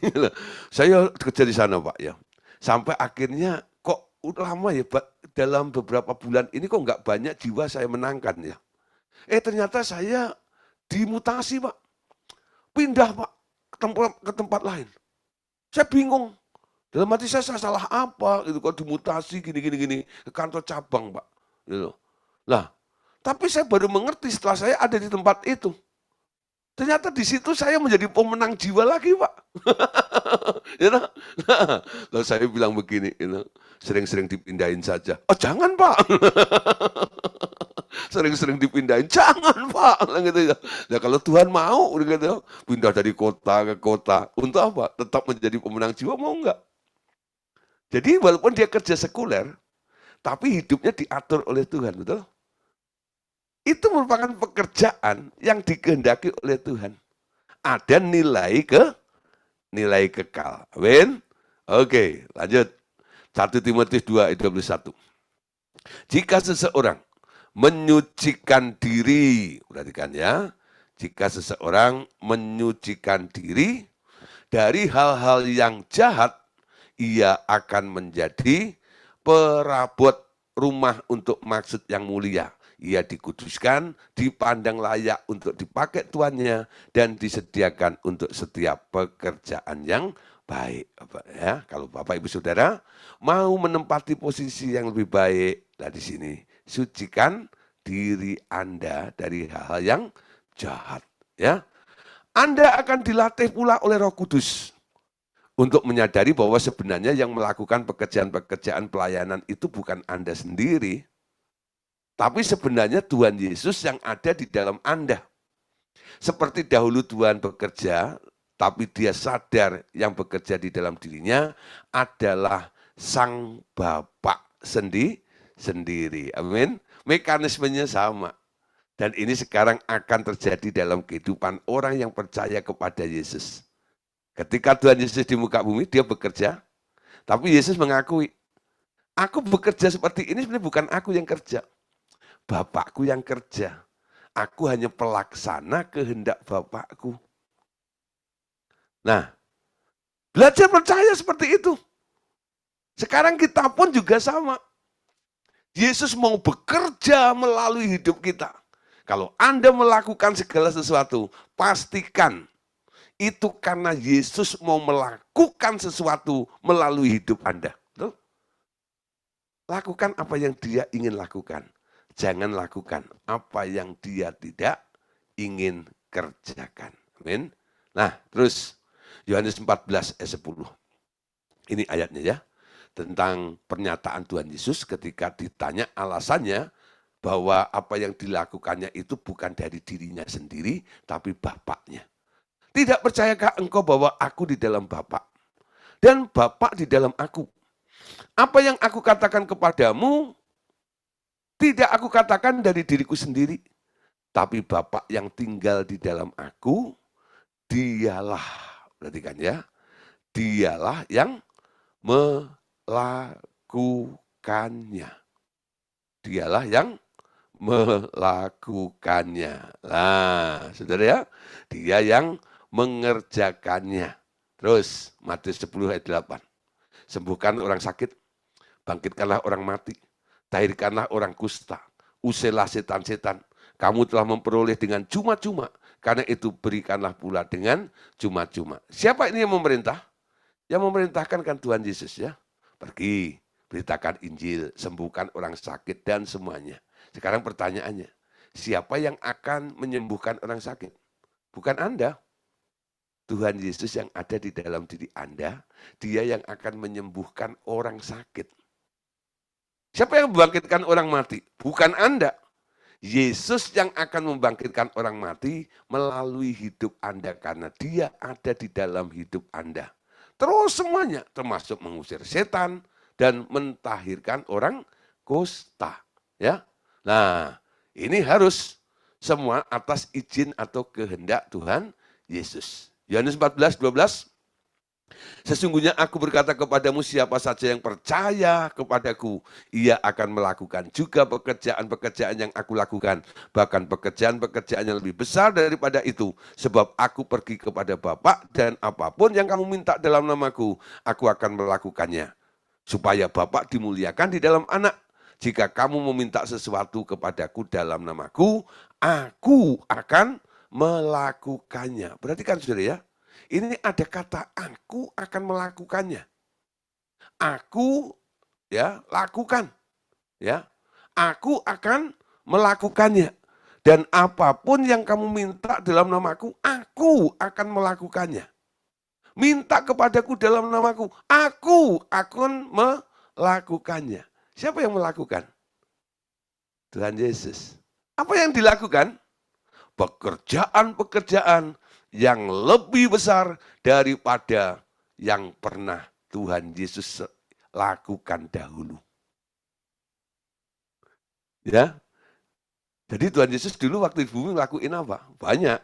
saya kerja di sana Pak ya. Sampai akhirnya kok udah lama ya Pak, dalam beberapa bulan ini kok nggak banyak jiwa saya menangkan ya. Ternyata saya dimutasi Pak. Pindah Pak ke tempat lain. Saya bingung. Dalam hati saya salah apa gitu, kok dimutasi gini ke kantor cabang Pak. Gitu. Lah, tapi saya baru mengerti setelah saya ada di tempat itu. Ternyata di situ saya menjadi pemenang jiwa lagi Pak. You know? Nah, lalu saya bilang begini, sering-sering dipindahin saja. Oh jangan Pak. Sering-sering dipindahin, jangan Pak. Gitu ya. Nah, kalau Tuhan mau, gitu, pindah dari kota ke kota, untuk apa? Tetap menjadi pemenang jiwa, mau enggak? Jadi walaupun dia kerja sekuler, tapi hidupnya diatur oleh Tuhan, betul? Itu merupakan pekerjaan yang dikehendaki oleh Tuhan. Ada nilai kekal. Amin. Oke, lanjut. 1 Timotius 2 ayat 21. Jika seseorang menyucikan diri, perhatikan ya, jika seseorang menyucikan diri dari hal-hal yang jahat, ia akan menjadi perabot rumah untuk maksud yang mulia. Ia dikuduskan, dipandang layak untuk dipakai tuannya, dan disediakan untuk setiap pekerjaan yang baik. Ya, kalau Bapak Ibu Saudara mau menempati posisi yang lebih baik, nah di sini sucikan diri Anda dari hal-hal yang jahat. Ya, Anda akan dilatih pula oleh Roh Kudus untuk menyadari bahwa sebenarnya yang melakukan pekerjaan-pekerjaan pelayanan itu bukan Anda sendiri, tapi sebenarnya Tuhan Yesus yang ada di dalam Anda. Seperti dahulu Tuhan bekerja, tapi dia sadar yang bekerja di dalam dirinya adalah Sang Bapa sendiri. Amin. Mekanismenya sama. Dan ini sekarang akan terjadi dalam kehidupan orang yang percaya kepada Yesus. Ketika Tuhan Yesus di muka bumi, dia bekerja. Tapi Yesus mengakui, aku bekerja seperti ini sebenarnya bukan aku yang kerja. Bapakku yang kerja. Aku hanya pelaksana kehendak Bapakku. Nah, belajar percaya seperti itu. Sekarang kita pun juga sama. Yesus mau bekerja melalui hidup kita. Kalau Anda melakukan segala sesuatu, pastikan itu karena Yesus mau melakukan sesuatu melalui hidup Anda. Betul? Lakukan apa yang dia ingin lakukan. Jangan lakukan apa yang dia tidak ingin kerjakan. Amin. Nah, terus Yohanes 14 ayat 10. Ini ayatnya ya. Tentang pernyataan Tuhan Yesus ketika ditanya alasannya bahwa apa yang dilakukannya itu bukan dari dirinya sendiri, tapi Bapaknya. Tidak percayakah engkau bahwa aku di dalam Bapa dan Bapa di dalam aku? Apa yang aku katakan kepadamu, tidak aku katakan dari diriku sendiri, tapi Bapa yang tinggal di dalam aku, dialah, perhatikan ya, dialah yang melakukannya. Dialah yang melakukannya. Nah, saudara ya, dia yang mengerjakannya. Terus, Matius 10 ayat 8. Sembuhkan orang sakit, bangkitkanlah orang mati, tahirkanlah orang kusta, usirlah setan-setan. Kamu telah memperoleh dengan cuma-cuma, karena itu berikanlah pula dengan cuma-cuma. Siapa ini yang memerintah? Yang memerintahkan kan Tuhan Yesus ya. Pergi, beritakan Injil, sembuhkan orang sakit dan semuanya. Sekarang pertanyaannya, siapa yang akan menyembuhkan orang sakit? Bukan Anda. Tuhan Yesus yang ada di dalam diri Anda, dia yang akan menyembuhkan orang sakit. Siapa yang membangkitkan orang mati? Bukan Anda. Yesus yang akan membangkitkan orang mati melalui hidup Anda karena dia ada di dalam hidup Anda. Terus semuanya, termasuk mengusir setan dan mentahirkan orang kusta. Ya, nah ini harus semua atas izin atau kehendak Tuhan Yesus. Yohanes 14:12. Sesungguhnya aku berkata kepadamu, siapa saja yang percaya kepadaku, ia akan melakukan juga pekerjaan-pekerjaan yang aku lakukan. Bahkan pekerjaan-pekerjaan yang lebih besar daripada itu. Sebab aku pergi kepada Bapa dan apapun yang kamu minta dalam namaku, aku akan melakukannya. Supaya Bapa dimuliakan di dalam anak. Jika kamu meminta sesuatu kepadaku dalam namaku, aku akan melakukannya. Perhatikan saudara ya. Ini ada kata aku akan melakukannya. Aku ya lakukan. Ya. Aku akan melakukannya. Dan apapun yang kamu minta dalam namaku, aku akan melakukannya. Minta kepadaku dalam namaku, aku akan melakukannya. Siapa yang melakukan? Tuhan Yesus. Apa yang dilakukan? Pekerjaan-pekerjaan yang lebih besar daripada yang pernah Tuhan Yesus lakukan dahulu. Ya, jadi Tuhan Yesus dulu waktu di bumi lakuin apa? Banyak.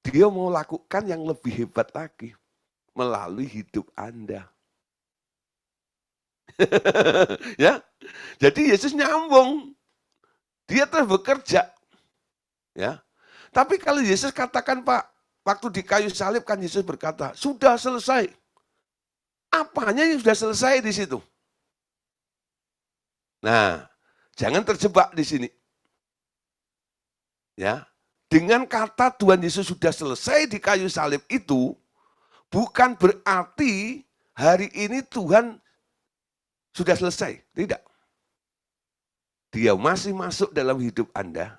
Dia mau lakukan yang lebih hebat lagi melalui hidup Anda. Ya, jadi Yesus nyambung. Dia terus bekerja. Ya. Tapi kalau Yesus katakan, Pak, waktu di kayu salib kan Yesus berkata, sudah selesai. Apanya yang sudah selesai di situ? Nah, jangan terjebak di sini. Ya, dengan kata Tuhan Yesus sudah selesai di kayu salib itu, bukan berarti hari ini Tuhan sudah selesai. Tidak. Dia masih masuk dalam hidup Anda,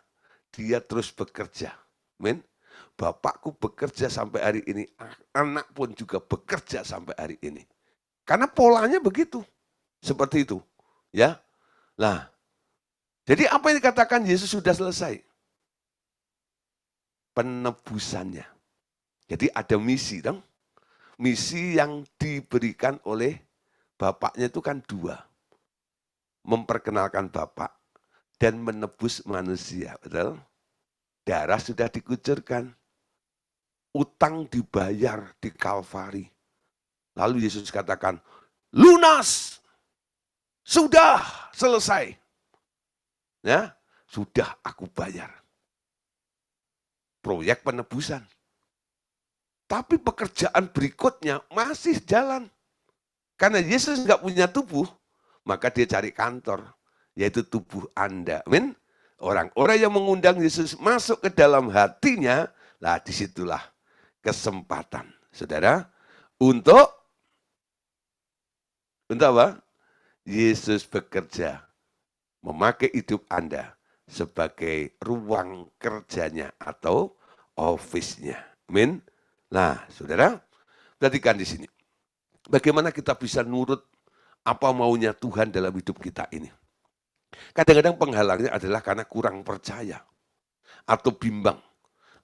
dia terus bekerja. Amin. Bapakku bekerja sampai hari ini, anak pun juga bekerja sampai hari ini. Karena polanya begitu. Seperti itu. Ya. Nah, jadi apa yang dikatakan Yesus sudah selesai? Penebusannya. Jadi ada misi dong. Misi yang diberikan oleh Bapaknya itu kan dua. Memperkenalkan Bapak dan menebus manusia. Betul? Darah sudah dikucurkan. Utang dibayar di Kalvari. Lalu Yesus katakan, lunas, sudah selesai. Ya, sudah aku bayar. Proyek penebusan. Tapi pekerjaan berikutnya masih jalan. Karena Yesus nggak punya tubuh, maka dia cari kantor, yaitu tubuh Anda. Amin. Orang-orang yang mengundang Yesus masuk ke dalam hatinya, lah disitulah kesempatan, saudara, untuk apa? Yesus bekerja, memakai hidup Anda sebagai ruang kerjanya atau office-nya. Amin. Nah, saudara, perhatikan di sini. Bagaimana kita bisa nurut apa maunya Tuhan dalam hidup kita ini. Kadang-kadang penghalangnya adalah karena kurang percaya atau bimbang.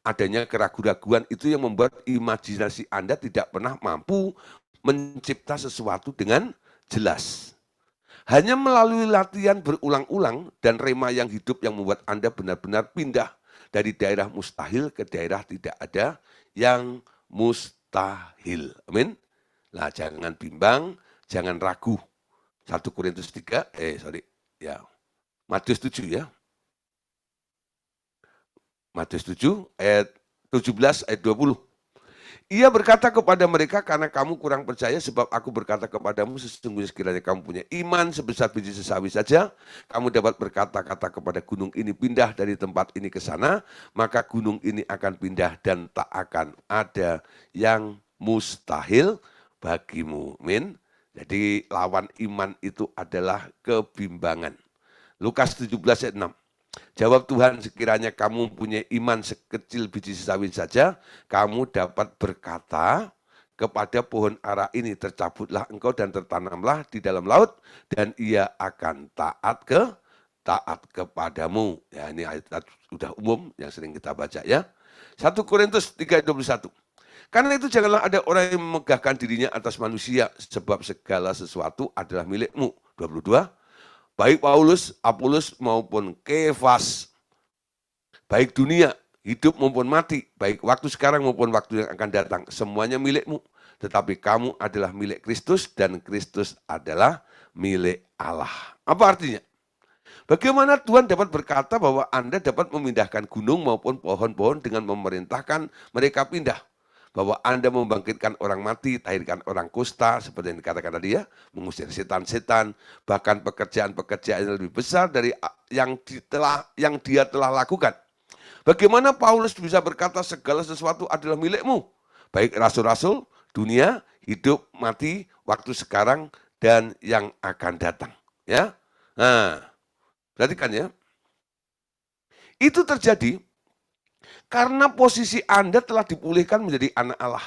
Adanya keraguan-raguan itu yang membuat imajinasi Anda tidak pernah mampu mencipta sesuatu dengan jelas. Hanya melalui latihan berulang-ulang dan rema yang hidup yang membuat Anda benar-benar pindah dari daerah mustahil ke daerah tidak ada yang mustahil. Amin. Nah, jangan bimbang, jangan ragu. 1 Korintus 3, Matius 7 ya. Matius 7 ayat 17 ayat 20. Ia berkata kepada mereka, karena kamu kurang percaya sebab aku berkata kepadamu sesungguhnya sekiranya kamu punya iman sebesar biji sesawi saja, kamu dapat berkata-kata kepada gunung ini pindah dari tempat ini ke sana, maka gunung ini akan pindah dan tak akan ada yang mustahil bagimu. Amin. Jadi lawan iman itu adalah kebimbangan. Lukas 17 ayat 6. Jawab Tuhan, sekiranya kamu punya iman sekecil biji sawi saja, kamu dapat berkata kepada pohon ara ini, tercabutlah engkau dan tertanamlah di dalam laut, dan ia akan taat kepadamu. Ya, ini ayat sudah umum yang sering kita baca ya. 1 Korintus 3:21. Karena itu janganlah ada orang yang memegahkan dirinya atas manusia, sebab segala sesuatu adalah milikmu. 22. Baik Paulus, Apolos maupun Kefas, baik dunia, hidup maupun mati, baik waktu sekarang maupun waktu yang akan datang, semuanya milikmu. Tetapi kamu adalah milik Kristus dan Kristus adalah milik Allah. Apa artinya? Bagaimana Tuhan dapat berkata bahwa Anda dapat memindahkan gunung maupun pohon-pohon dengan memerintahkan mereka pindah? Bahwa Anda membangkitkan orang mati, tahirkan orang kusta, seperti yang dikatakan tadi ya, mengusir setan-setan, bahkan pekerjaan-pekerjaan yang lebih besar dari yang dia telah lakukan. Bagaimana Paulus bisa berkata segala sesuatu adalah milikmu? Baik rasul-rasul, dunia, hidup, mati, waktu sekarang, dan yang akan datang. Ya, nah, perhatikan ya. Itu terjadi karena posisi Anda telah dipulihkan menjadi anak Allah.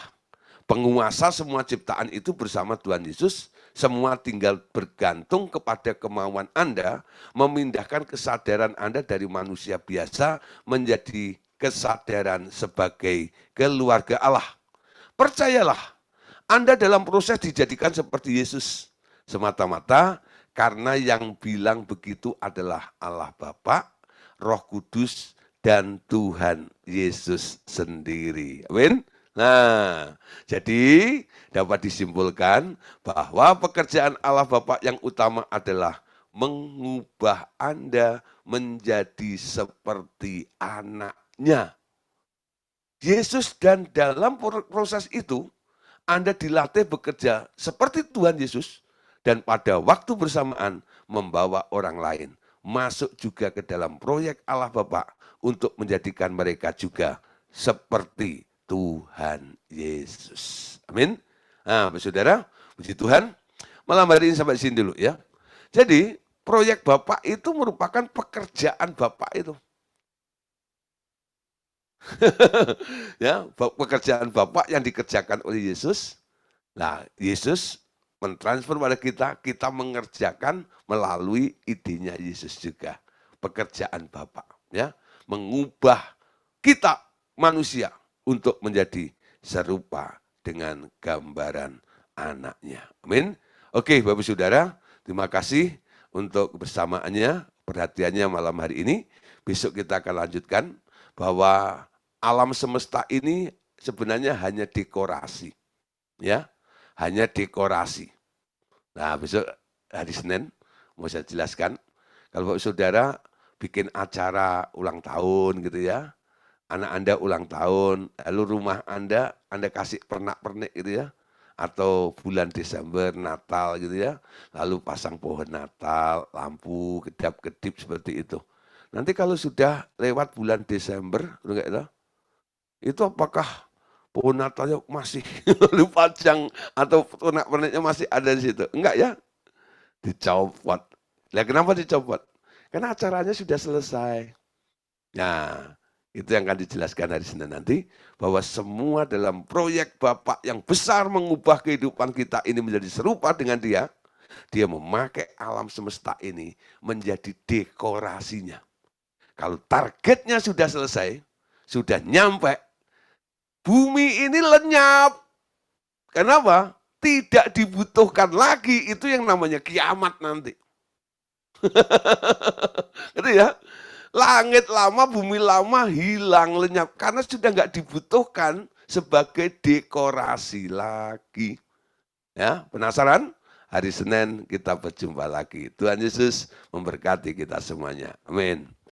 Penguasa semua ciptaan itu bersama Tuhan Yesus, semua tinggal bergantung kepada kemauan Anda memindahkan kesadaran Anda dari manusia biasa menjadi kesadaran sebagai keluarga Allah. Percayalah, Anda dalam proses dijadikan seperti Yesus. Semata-mata karena yang bilang begitu adalah Allah Bapa, Roh Kudus, dan Tuhan Yesus sendiri. Amin. Nah, jadi dapat disimpulkan bahwa pekerjaan Allah Bapa yang utama adalah mengubah Anda menjadi seperti anaknya. Yesus, dan dalam proses itu Anda dilatih bekerja seperti Tuhan Yesus, dan pada waktu bersamaan membawa orang lain masuk juga ke dalam proyek Allah Bapa untuk menjadikan mereka juga seperti Tuhan Yesus. Amin. Nah, saudara, puji Tuhan. Malam hari ini sampai sini dulu ya. Jadi, proyek Bapak itu merupakan pekerjaan Bapak itu. Ya, pekerjaan Bapak yang dikerjakan oleh Yesus. Nah, Yesus mentransfer pada kita mengerjakan melalui idenya Yesus juga. Pekerjaan Bapak, ya, mengubah kita manusia untuk menjadi serupa dengan gambaran anaknya. Amin. Oke, Bapak Saudara, terima kasih untuk kebersamaannya, perhatiannya malam hari ini. Besok kita akan lanjutkan bahwa alam semesta ini sebenarnya hanya dekorasi. Ya, hanya dekorasi. Nah, besok hari Senin mau saya jelaskan, kalau Bapak Saudara bikin acara ulang tahun gitu ya, anak Anda ulang tahun, lalu rumah Anda kasih pernak-pernik gitu ya, atau bulan Desember, Natal gitu ya, lalu pasang pohon Natal, lampu, kedap-kedip seperti itu. Nanti kalau sudah lewat bulan Desember, itu apakah pohon Natalnya masih dipajang atau pernak-perniknya masih ada di situ? Enggak ya, dicopot. Nah, kenapa dicopot? Karena acaranya sudah selesai. Nah, itu yang akan dijelaskan hari Senin nanti, bahwa semua dalam proyek Bapak yang besar mengubah kehidupan kita ini menjadi serupa dengan Dia. Dia memakai alam semesta ini menjadi dekorasinya. Kalau targetnya sudah selesai, sudah nyampe, bumi ini lenyap. Kenapa? Tidak dibutuhkan lagi, itu yang namanya kiamat nanti. Gitu ya. Langit lama, bumi lama hilang, lenyap. Karena sudah nggak dibutuhkan sebagai dekorasi lagi. Ya, penasaran? Hari Senin kita berjumpa lagi. Tuhan Yesus memberkati kita semuanya. Amin.